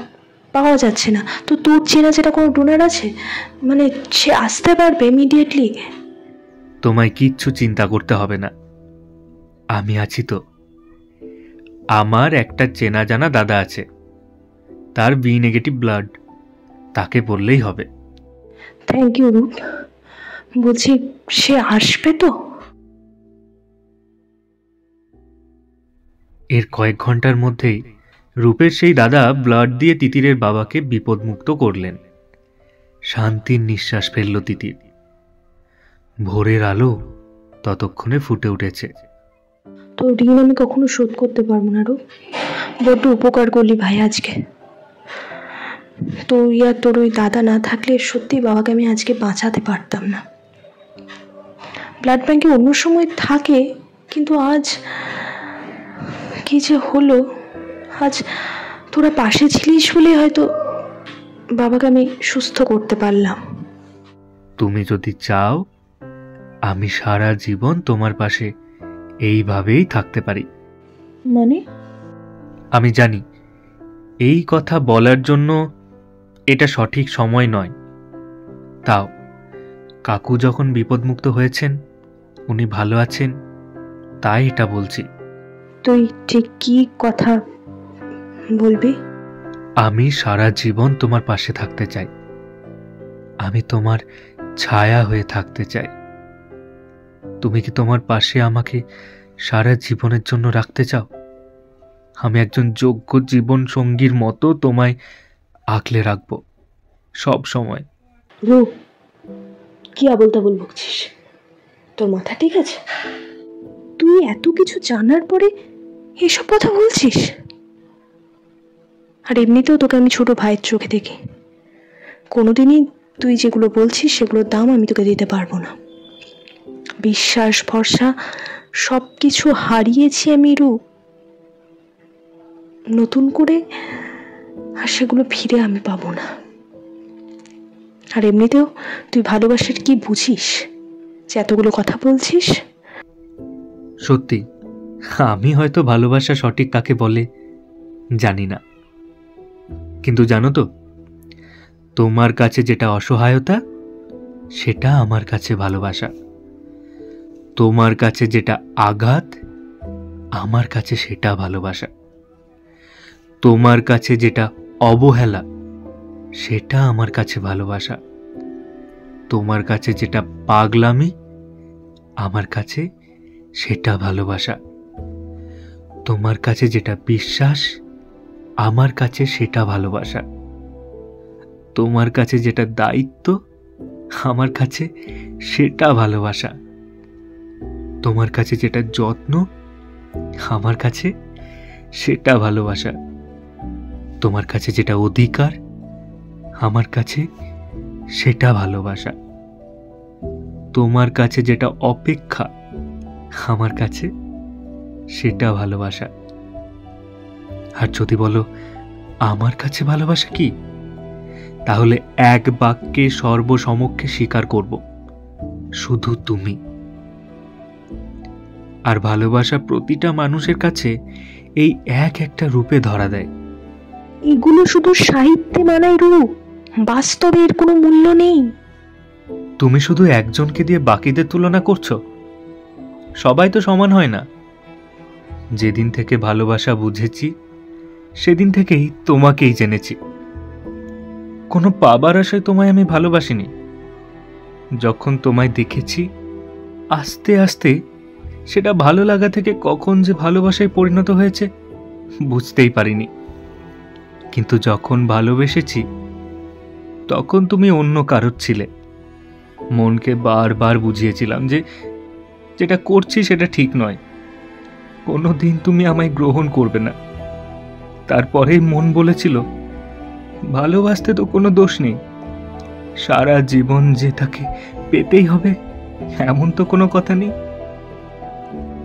পাওয়া যাচ্ছে না। তো তোর চেনা জানা কোনো ডোনার আছে? মানে সে আসতে পারবে ইমিডিয়েটলি? তোমায় কিচ্ছু চিন্তা করতে হবে না, আমি আছি তো। আমার একটা চেনা জানা দাদা আছে, তার বি নেগেটিভ ব্লাড, তাকে বললেই হবে। থ্যাংক ইউ রূপ। বলছি সে আসবে তো? এর কয়েক ঘন্টার মধ্যেই রূপের সেই দাদা ব্লাড দিয়ে তিতিরের বাবাকে বিপদমুক্ত করলেন। শান্তির নিঃশ্বাস ফেলল তিতির। ভোরের আলো ততক্ষণে ফুটে উঠেছে। তোর ঋণ আমি কখনো শোধ করতে পারবো না রূপ। বড্ড উপকার করলি ভাই আজকে। তুই আর তোর ওই দাদা না থাকলে সত্যি বাবাকে আমি আজকে বাঁচাতে পারতাম না। ব্লাড ব্যাঙ্কে অন্য সময় থাকে, কিন্তু আজ কি যে হলো। আজ তোরা পাশে ছিলিস বলে হয়তো বাবাকে আমি সুস্থ করতে পারলাম। তুমি যদি চাও, আমি সারা জীবন তোমার পাশে এইভাবেই থাকতে পারি। মানে? আমি জানি এই কথা বলার জন্য এটা সঠিক সময় নয়, তাও কাকু যখন বিপদমুক্ত হয়েছেন, উনি ভালো আছেন, তাই এটা বলছি। তুই ঠিক কি কথা বলবি? আমি সারা জীবন তোমার পাশে থাকতে চাই। আমি তোমার ছায়া হয়ে থাকতে চাই। তুমি কি তোমার পাশে আমাকে সারা জীবনের জন্য রাখতে চাও? আমি একজন যোগ্য জীবন সঙ্গীর মতো তোমায় আগলে রাখবো সব সময়। রূপ, কি আবল তাবল বকছিস? তোর মাথা ঠিক আছে? তুই এত কিছু জানার পরে এসব কথা বলছিস? আর এমনিতেও তোকে আমি ছোট ভাইয়ের চোখে দেখি। কোনোদিনই তুই যেগুলো বলছিস সেগুলোর দাম আমি তোকে দিতে পারবো না। বিশ্বাস ভরসা সব কিছু হারিয়েছি আমি রূপ। নতুন করে আর সেগুলো ফিরে আমি পাবো না। আর এমনিতেও তুই ভালোবাসার কি বুঝিস যে এতগুলো কথা বলছিস? সত্যি, আমি হয়তো ভালোবাসা সঠিক কাকে বলে জানি না, কিন্তু জানো তো, তোমার কাছে যেটা অসহায়তা, সেটা আমার কাছে ভালোবাসা। তোমার কাছে যেটা আঘাত, আমার কাছে সেটা ভালোবাসা। তোমার কাছে যেটা অবহেলা, সেটা আমার কাছে ভালোবাসা। তোমার কাছে যেটা পাগলামি, আমার কাছে সেটা ভালোবাসা। তোমার কাছে যেটা বিশ্বাস, আমার কাছে সেটা ভালোবাসা। তোমার কাছে যেটা দায়িত্ব, আমার কাছে সেটা ভালোবাসা। তোমার কাছে যেটা যত্ন, আমার কাছে সেটা ভালোবাসা। তোমার কাছে যেটা অধিকার, আমার কাছে সেটা ভালোবাসা। তোমার কাছে যেটা অপেক্ষা, আমার কাছে সেটা ভালোবাসা। আর যদি বলো আমার কাছে ভালোবাসা কি, তাহলে এক বাক্যে সর্বসমক্ষে স্বীকার করব, শুধু তুমি। আর ভালোবাসা প্রতিটা মানুষের কাছে এই এক একটা রূপে ধরা দেয়। এগুলো শুধু সাহিত্যে মানায় রূপ, বাস্তবে এর কোনো মূল্য নেই। তুমি শুধু একজনকে দিয়ে বাকিদের তুলনা করছো। সবাই তো সমান হয় না। যেদিন থেকে ভালোবাসা বুঝেছি, সেদিন থেকেই তোমাকেই জেনেছি। কোনো পাবার আশায় তোমায় আমি ভালোবাসিনি। যখন তোমায় দেখেছি, আস্তে আস্তে সেটা ভালো লাগা থেকে কখন যে ভালোবাসায় পরিণত হয়েছে বুঝতেই পারিনি। কিন্তু যখন ভালোবেসেছি, তখন তুমি অন্য কারোর ছিলে। মনকে বারবার বুঝিয়েছিলাম যে যেটা করছি সেটা ঠিক নয়। কোনোদিন তুমি আমায় গ্রহণ করবে না। তারপরেই মন বলেছিল, ভালোবাসতে তো কোনো দোষ নেই, সারা জীবন যে তাকে পেতেই হবে এমন তো কোনো কথা নেই।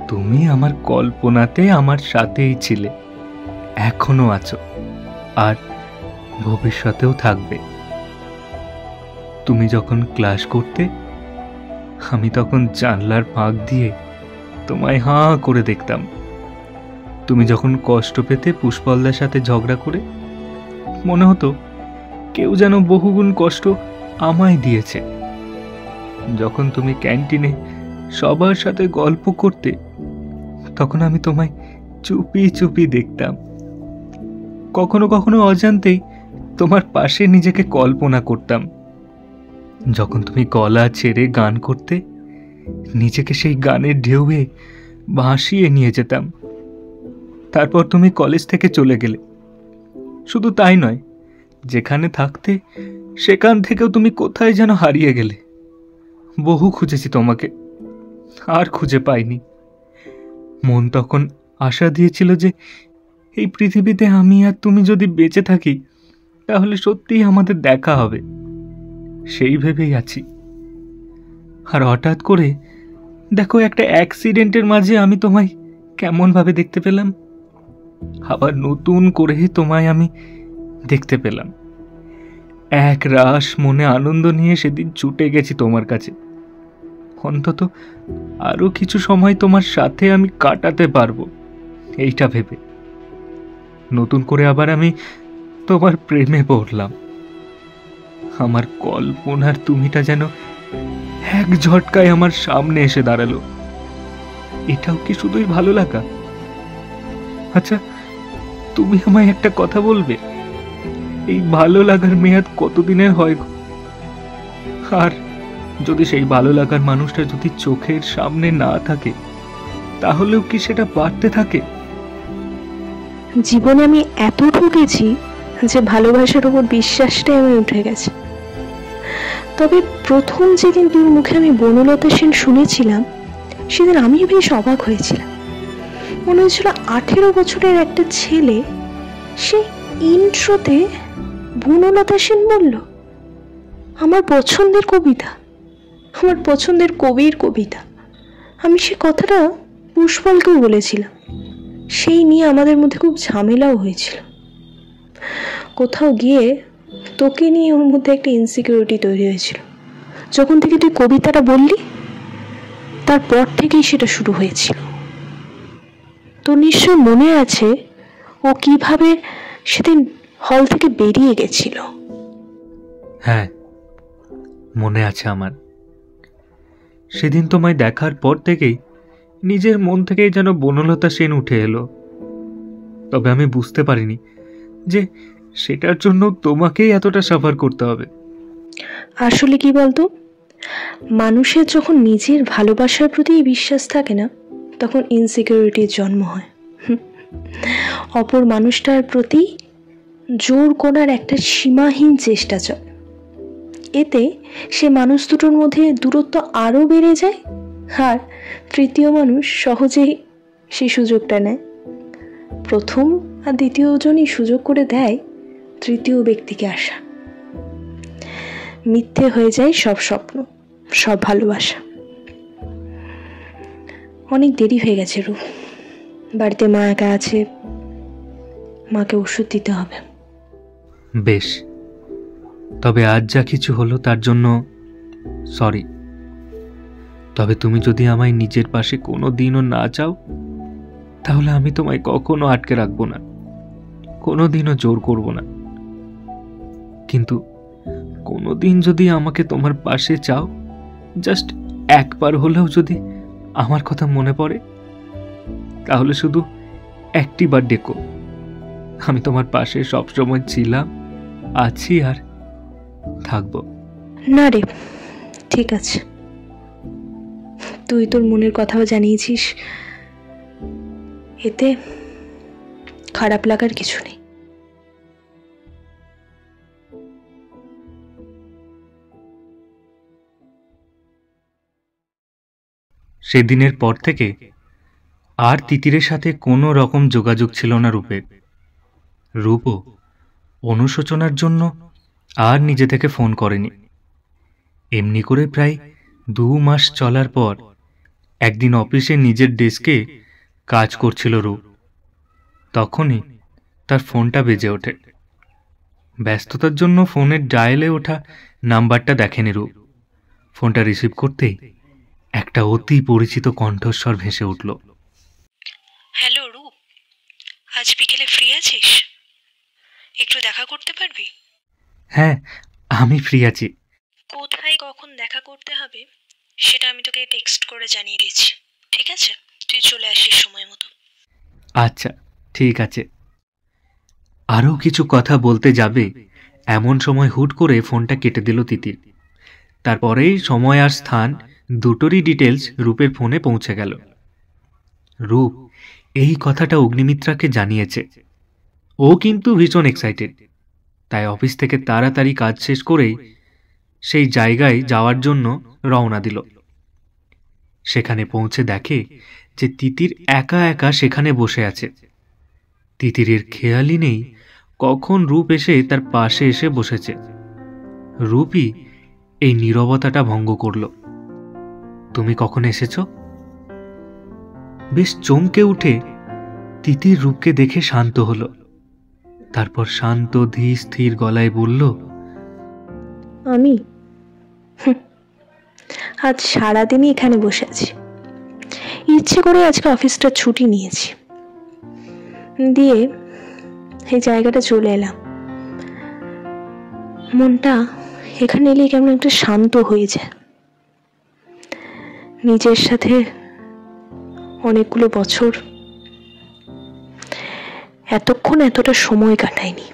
তুমি আমার কল্পনাতে আমার সাথেই ছিলে, এখনো আছো, আর ভবিষ্যতেও থাকবে। তুমি যখন ক্লাস করতে, আমি তখন জানলার ফাঁক দিয়ে তোমায় হাঁ করে দেখতাম। তুমি যখন কষ্ট পেতে পুষ্পলদার সাথে ঝগড়া করে, মনে হতো কেউ যেন বহুগুণ কষ্ট আমায় দিয়েছে। যখন তুমি ক্যান্টিনে সবার সাথে গল্প করতে, তখন আমি তোমায় চুপি চুপি দেখতাম। কখনো কখনো অজান্তেই তোমার পাশে নিজেকে কল্পনা করতাম। যখন তুমি গলা ছেড়ে গান করতে, নিজেকে সেই গানের ঢেউয়ে ভাসিয়ে নিয়ে যেতাম। তারপর তুমি কলেজ থেকে চলে গেলে। শুধু তাই নয়, যেখানে থাকতে সেখান থেকেও তুমি কোথায় যেন হারিয়ে গেলে। বহু খুঁজেছি তোমাকে, আর খুঁজে পাইনি। মন তখন আশা দিয়েছিল যে এই পৃথিবীতে আমি আর তুমি যদি বেঁচে থাকি, তাহলে সত্যিই আমাদের দেখা হবে। সেই ভেবেই আছি। আর হঠাৎ করে দেখো, একটা অ্যাক্সিডেন্টের মাঝে আমি তোমায় কেমনভাবে দেখতে পেলাম। আবার নতুন করে তোমায় আমি দেখতে পেলাম। এক রাশ মনে আনন্দ নিয়ে সেদিন ছুটে গেছি তোমার কাছে। অন্তত আরো কিছু সময় তোমার সাথে আমি কাটাতে পারবো, এইটা ভেবে। নতুন করে আবার আমি তোমার প্রেমে পড়লাম। আমার কল্পনার তুমিটা যেন এক ঝটকায় আমার সামনে এসে দাঁড়ালো। এটাও কি শুধুই ভালো লাগা? আচ্ছা, তুমি আমায় একটা কথা বলবে, এই ভালো লাগার মেয়াদ কতদিনের হয় গো? আর যদি সেই ভালো লাগার মানুষটা যদি চোখের সামনে না থাকে, তাহলেও কি সেটা বাড়তে থাকে? জীবনে আমি এত ঠকেছি যে ভালোবাসার উপর বিশ্বাসটাই আমি উঠে গেছে। তবে প্রথম যেদিন তোর মুখে আমি বনলতা সেন শুনেছিলাম, সেদিন আমি বেশ অবাক হয়েছিলাম। মনে হয়েছিল 18 বছরের একটা ছেলে সে ইন্ট্রোতে বনলতা সেন বলল। আমার পছন্দের কবিতা, আমার পছন্দের কবির কবিতা। আমি সে কথাটা পুষ্পলকেও বলেছিলাম। সেই নিয়ে আমাদের মধ্যে খুব ঝামেলাও হয়েছিল। কোথাও গিয়ে তোকে নিয়ে ওর মধ্যে একটা ইনসিকিউরিটি তৈরি হয়েছিল। যখন থেকে তুই কবিতাটা বললি, তারপর থেকেই সেটা শুরু হয়েছিল। তোর নিশ্চয় মনে আছে ও কিভাবে সেদিন হল থেকে বেরিয়ে গেছিল? হ্যাঁ, মনে আছে আমার। সেদিন তোমায় দেখার পর থেকেই নিজের মন থেকেই যেন বনলতা সেন উঠে এলো। তবে আমি বুঝতে পারিনি যে সেটার জন্য তোমাকেই এতটা সাফার করতে হবে। আসলে কি বলতো, মানুষের যখন নিজের ভালোবাসার প্রতি বিশ্বাস থাকে না, তখন ইনসিকিউরিটির জন্ম হয়। অপর মানুষটার প্রতি জোর করার একটা সীমাহীন চেষ্টা চলে। এতে সে মানুষ দুটোর মধ্যে দূরত্ব আরও বেড়ে যায়, আর তৃতীয় মানুষ সহজেই সেই সুযোগটা নেয়। প্রথম আর দ্বিতীয় জনই সুযোগ করে দেয় তৃতীয় ব্যক্তিকে আসা। মিথ্যে হয়ে যায় সব স্বপ্ন, সব ভালোবাসা। অনেক দেরি হয়ে গেছে রূপ। বাড়িতে মা একা আছে, মাকে ওষুধ দিতে হবে। বেশ, তবে আজ যা কিছু হলো তার জন্য সরি। তবে তুমি যদি আমায় নিজের পাশে কোনো দিনও না চাও, তাহলে আমি তোমায় কখনো আটকে রাখবো না, কোনো দিনও জোর করব না। কিন্তু কোনোদিন যদি আমাকে তোমার পাশে চাও, জাস্ট একবার হলেও যদি আমার কথা মনে পড়ে, তাহলে শুধু একটি বার ডেকো। আমি তোমার পাশে সবসময় ছিলাম, আছি আর থাকবো। না রে, ঠিক আছে, তুই তোর মনের কথাও জানিয়েছিস, এতে খারাপ লাগার কিছু নেই। সেদিনের পর থেকে আর তিতিরের সাথে কোনো রকম যোগাযোগ ছিল না রূপের। রূপও অনুশোচনার জন্য আর নিজে থেকে ফোন করেনি। এমনি করে প্রায় 2 মাস চলার পর একদিন অফিসে নিজের ডেস্কে কাজ করছিল রূপ। তখনই তার ফোনটা বেজে ওঠে। ব্যস্ততার জন্য ফোনের ডায়ালে ওঠা নাম্বারটা দেখেনি রূপ। ফোনটা রিসিভ করতেই একটা অতি পরিচিত কণ্ঠস্বর ভেসে উঠল। হ্যালো রূপ, আজ বিকেলে ফ্রি আছিস? একটু দেখা করতে পারবি? হ্যাঁ, আমি ফ্রি আছি। কোথায় কখন দেখা করতে হবে সেটা আমি তোকে টেক্সট করে জানিয়ে দিচ্ছি, ঠিক আছে? তুই চলে আসিস সময় মতো। আচ্ছা, ঠিক আছে। আরও কিছু কথা বলতে যাবে এমন সময় হুট করে ফোনটা কেটে দিল তিতির। তারপরেই সময় আর স্থান দুটোরই ডিটেলস রূপের ফোনে পৌঁছে গেল। রূপ এই কথাটা অগ্নিমিত্রাকে জানিয়েছে। ও কিন্তু ভীষণ এক্সাইটেড। তাই অফিস থেকে তাড়াতাড়ি কাজ শেষ করেই সেই জায়গায় যাওয়ার জন্য রওনা দিল। সেখানে পৌঁছে দেখে যে তিতির একা একা সেখানে বসে আছে। তিতিরের খেয়ালই নেই কখন রূপ এসে তার পাশে এসে বসেছে। রূপই এই নীরবতাটা ভঙ্গ করল। তুমি কখন এসেছ? বেশ চমকে উঠে তিতির রূপকে দেখে শান্ত হলো। তারপর শান্ত ধীর স্থির গলায় বলল, আমি আজ সারাদিনই এখানে বসে আছি। ইচ্ছে করে আজকে অফিসটা ছুটি নিয়েছি, দিয়ে এই জায়গাটা চলে এলাম। মনটা এখানে এলে কেমন একটা শান্ত হয়ে যায়। নিজের সাথে অনেকগুলো বছর এতক্ষণ এতটা সময় কাটাইনি,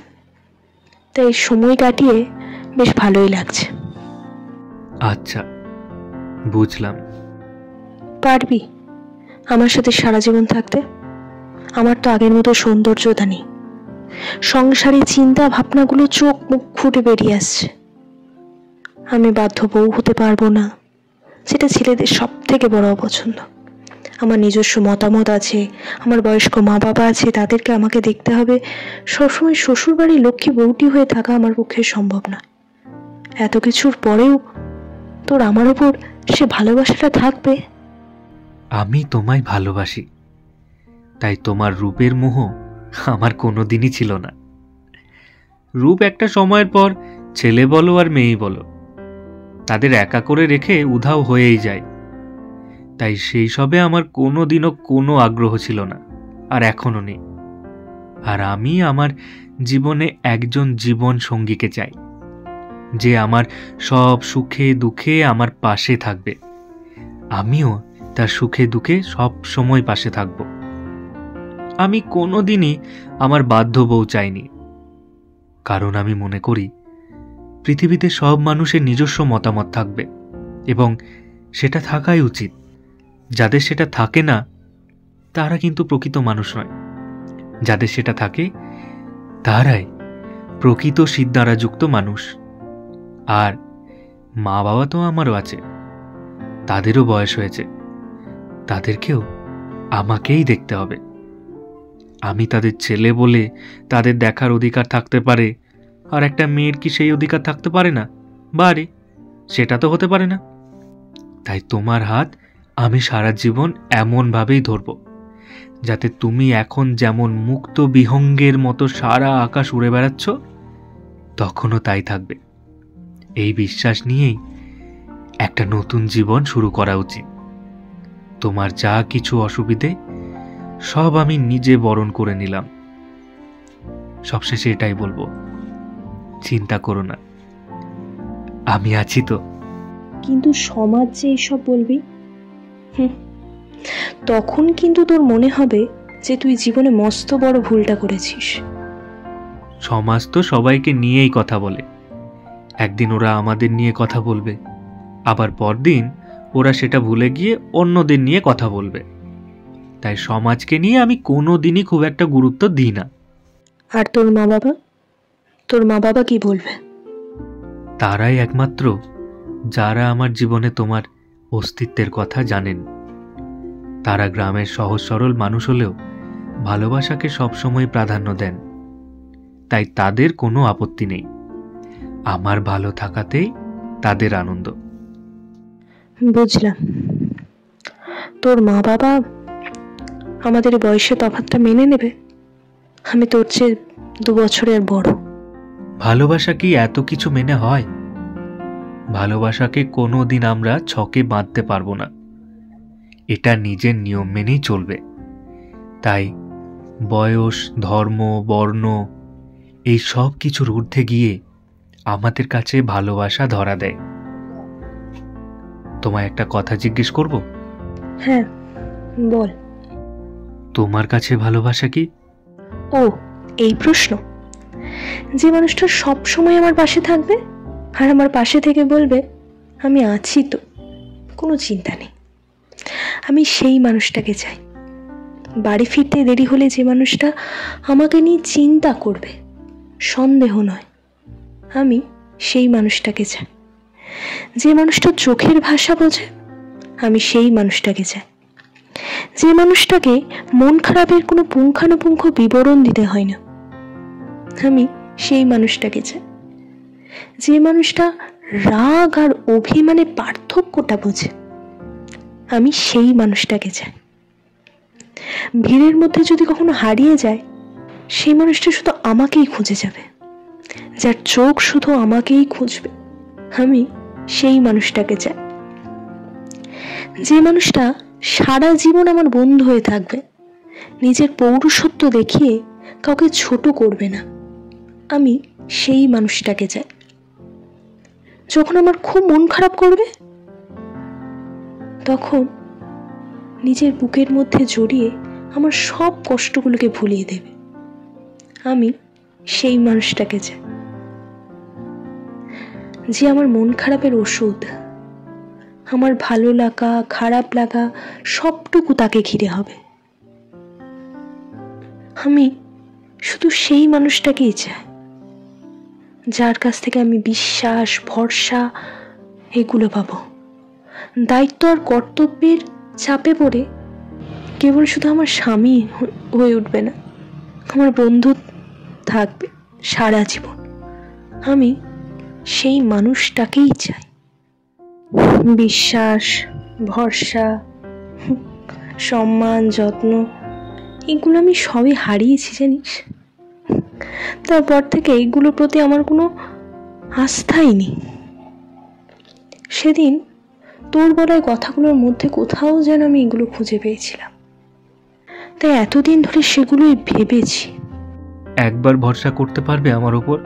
তাই সময় কাটিয়ে বেশ ভালোই লাগছে। আচ্ছা, বুঝলাম। পারবি আমার সাথে সারা জীবন থাকতে? আমার তো আগের মতো সৌন্দর্যতা নেই। সংসারে চিন্তা ভাবনাগুলো চোখ মুখ ফুটে বেরিয়ে আসছে। আমি বাধ্য বউ হতে পারবো না, সেটা ছেলেদের সব থেকে বড় অপছন্দ। আমার নিজস্ব মতামত আছে, আমার বয়স্ক মা বাবা আছে, তাদেরকে আমাকে দেখতে হবে। সবসময় শ্বশুর বাড়ির লক্ষ্মী বউটি হয়ে থাকা আমার পক্ষে সম্ভব না। এত কিছুর পরেও তোর আমার উপর সে ভালোবাসাটা থাকবে? আমি তোমায় ভালোবাসি, তাই তোমার রূপের মোহ আমার কোনোদিনই ছিল না। রূপ একটা সময়ের পর ছেলে বলো আর মেয়েই বলো, তাদের একা করে রেখে উধাও হয়েই যায়। তাই সেই সবে আমার কোনোদিনও কোনো আগ্রহ ছিল না, আর এখনো নেই। আর আমি আমার জীবনে একজন জীবন সঙ্গীকে চাই, যে আমার সব সুখে দুঃখে আমার পাশে থাকবে। আমিও তার সুখে দুঃখে সব সময় পাশে থাকব। আমি কোনোদিনই আমার বাধ্য বউ চাইনি, কারণ আমি মনে করি পৃথিবীতে সব মানুষের নিজস্ব মতামত থাকবে, এবং সেটা থাকাই উচিত। যাদের সেটা থাকে না তারা কিন্তু প্রকৃত মানুষ নয়। যাদের সেটা থাকে তারাই প্রকৃত সিদ্ধারাযুক্ত মানুষ। আর মা বাবা তো আমারও আছে, তাদেরও বয়স হয়েছে, তাদেরকেও আমাকেই দেখতে হবে। আমি তাদের ছেলে বলে তাদের দেখার অধিকার থাকতে পারে, আর একটা মেয়ের কি সেই অধিকার থাকতে পারে না? বারে, সেটা তো হতে পারে না। তাই তোমার হাত আমি সারা জীবন এমনভাবেই ধরব, যাতে তুমি এখন যেমন মুক্ত বিহঙ্গের মতো সারা আকাশ উড়ে বেড়াচ্ছ, তখনও তাই থাকবে। এই বিশ্বাস নিয়েই একটা নতুন জীবন শুরু করা উচিত। তোমার যা কিছু অসুবিধে সব আমি নিজে বরণ করে নিলাম। সবশেষে এটাই বলবো, চিন্তা করো না, আমি আছি তো। কিন্তু সমাজ যে এসব বলবি, তখন কিন্তু তোর মনে হবে যে তুই জীবনে মস্ত বড় ভুলটা করেছিস। সমাজ তো সবাইকে নিয়েই কথা বলে। একদিন ওরা আমাদের নিয়ে কথা বলবে, আবার পরদিন ওরা সেটা ভুলে গিয়ে অন্যদের নিয়ে কথা বলবে। তাই সমাজকে নিয়ে আমি কোনোদিনই খুব একটা গুরুত্ব দিই না। আর তোর মা বাবা, তোর মা বাবা কি বলবে? তারাই একমাত্র যারা আমার জীবনে তোমার অস্তিত্বের কথা জানেন। তারা গ্রামের সহজ সরল মানুষ হলেও ভালোবাসাকে সবসময় প্রাধান্য দেন। তাই তাদের কোনো আপত্তি নেই। আমার ভালো থাকাতেই তাদের আনন্দ। বুঝলাম। তোর মা বাবা আমাদের বয়সে তফাৎটা মেনে নেবে? আমি তোর চেয়ে 2 বছরের বড়। ভালোবাসা কি এত কিছু মেনে হয়? ভালোবাসাকে কোনো দিন আমরা ছকে বাঁধতে পারবো না, এটা নিজের নিয়ম মেনেই চলবে। তাই বয়স, ধর্ম, বর্ণ এই সব কিছুর ঊর্ধ্বে গিয়ে আমাদের কাছে ভালোবাসা ধরা দেয়। তোমায় একটা কথা জিজ্ঞেস করব? হ্যাঁ বল। তোমার কাছে ভালোবাসা কি? ও এই প্রশ্ন? যে মানুষটা সব সময় আমার পাশে থাকবে আর আমার পাশে থেকে বলবে আমি আছি তো, কোনো চিন্তা নেই, আমি সেই মানুষটাকে চাই। বাড়ি ফিরতে দেরি হলে যে মানুষটা আমাকে নিয়ে চিন্তা করবে, সন্দেহ নয়, আমি সেই মানুষটাকে চাই। যে মানুষটা চোখের ভাষা বোঝে, আমি সেই মানুষটাকে চাই। যে মানুষটাকে মন খারাপের কোনো পুঙ্খানুপুঙ্খ বিবরণ দিতে হয় না, আমি সেই মানুষটাকে চাই। যে মানুষটা রাগ আর অভিমানে পার্থক্যটা বোঝে, আমি সেই মানুষটাকে চাই। ভিড়ের মধ্যে যদি কখনো হারিয়ে যায়, সেই মানুষটা শুধু আমাকেই খুঁজে যাবে। যার চোখ শুধু আমাকেই খুঁজবে, আমি সেই মানুষটাকে চাই। যে মানুষটা সারা জীবন আমার বন্ধু হয়ে থাকবে, নিজের পৌরুষত্ব দেখিয়ে কাউকে ছোট করবে না, আমি সেই মানুষটাকে চাই। যখন আমার খুব মন খারাপ করবে, তখন নিজের বুকের মধ্যে জড়িয়ে আমার সব কষ্টগুলোকে ভুলিয়ে দেবে, আমি সেই মানুষটাকে চাই। যে আমার মন খারাপের ওষুধ, আমার ভালো লাগা খারাপ লাগা সবটুকু তাকে ঘিরে হবে, আমি শুধু সেই মানুষটাকেই চাই। যার কাছ থেকে আমি বিশ্বাস, ভরসা এগুলো পাবো। দায়িত্ব আর কর্তব্যের চাপে পড়ে কেবল শুধু আমার স্বামী হয়ে উঠবে না, আমার বন্ধু থাকবে সারা জীবন। আমি সেই মানুষটাকেই চাই। বিশ্বাস, ভরসা, সম্মান, যত্ন এগুলো আমি সবই হারিয়েছি জানিস। তারপর থেকে এইগুলোর প্রতি আমার কোনো আস্থাই নেই। সেদিন তোর বলার কথাগুলোর মধ্যে কোথাও যেন আমি এগুলো খুঁজে পেয়েছিলাম, তাই এতদিন ধরে সেগুলোই ভেবেছি। একবার ভরসা করতে পারবে আমার উপর?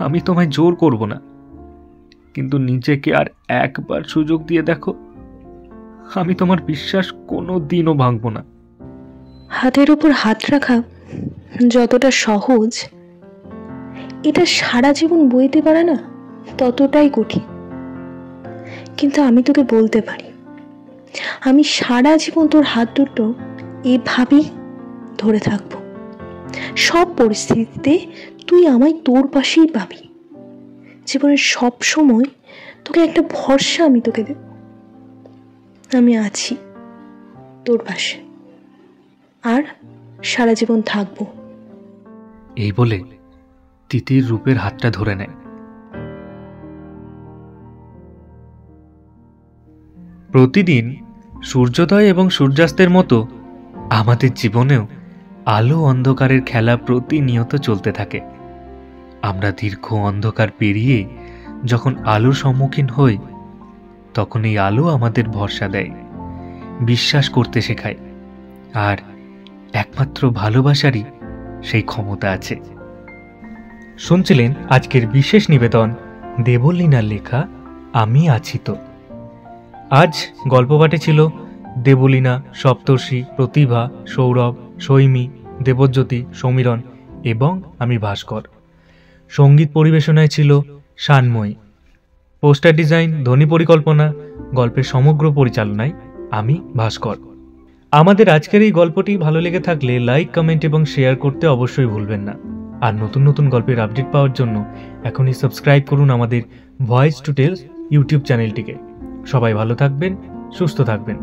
আমি তোমায় জোর করব না, কিন্তু নিজেকে আর একবার সুযোগ দিয়ে দেখো। আমি তোমার বিশ্বাস কোনো দিনও ভাঙব না। হাতের উপর হাত রাখা যতটা সহজ, এটা সারা জীবন বইতে পারে না ততটাই কঠিন। কিন্তু আমি তোকে বলতে পারি, আমি সারা জীবন তোর হাত দুটো এভাবেই ধরে থাকবো। সব পরিস্থিতিতে তুই আমায় তোর পাশেই পাবি। জীবনের সব সময় তোকে একটা ভরসা আমি তোকে দেব, আমি আছি তোর পাশে আর সারা জীবন থাকবো। এই বলে তিতির রূপের হাতটা ধরে নেয়। প্রতিদিন সূর্যোদয় এবং সূর্যাস্তের মতো আমাদের জীবনেও আলো অন্ধকারের খেলা প্রতিনিয়ত চলতে থাকে। আমরা দীর্ঘ অন্ধকার পেরিয়ে যখন আলোর সম্মুখীন হই, তখন এই আলো আমাদের ভরসা দেয়, বিশ্বাস করতে শেখায়, আর একমাত্র ভালোবাসারই সেই ক্ষমতা আছে। শুনছিলেন আজকের বিশেষ নিবেদন দেবলীনার লেখা আমি আছি তো। আজ গল্প পাঠে ছিল দেবলীনা, সপ্তর্ষি, প্রতিভা, সৌরভ, সৈমী, দেবজ্যোতি, সমীরণ এবং আমি ভাস্কর। সঙ্গীত পরিবেশনায় ছিল শানময়ী। পোস্টার ডিজাইন, ধ্বনি পরিকল্পনা, গল্পের সমগ্র পরিচালনায় আমি ভাস্কর। আমাদের আজকের এই গল্পটি ভালো লেগে থাকলে লাইক, কমেন্ট এবং শেয়ার করতে অবশ্যই ভুলবেন না। আর নতুন নতুন গল্পের আপডেট পাওয়ার জন্য এখনই সাবস্ক্রাইব করুন আমাদের ভয়েস টু টেলস ইউটিউব চ্যানেলটিকে। সবাই ভালো থাকবেন, সুস্থ থাকবেন।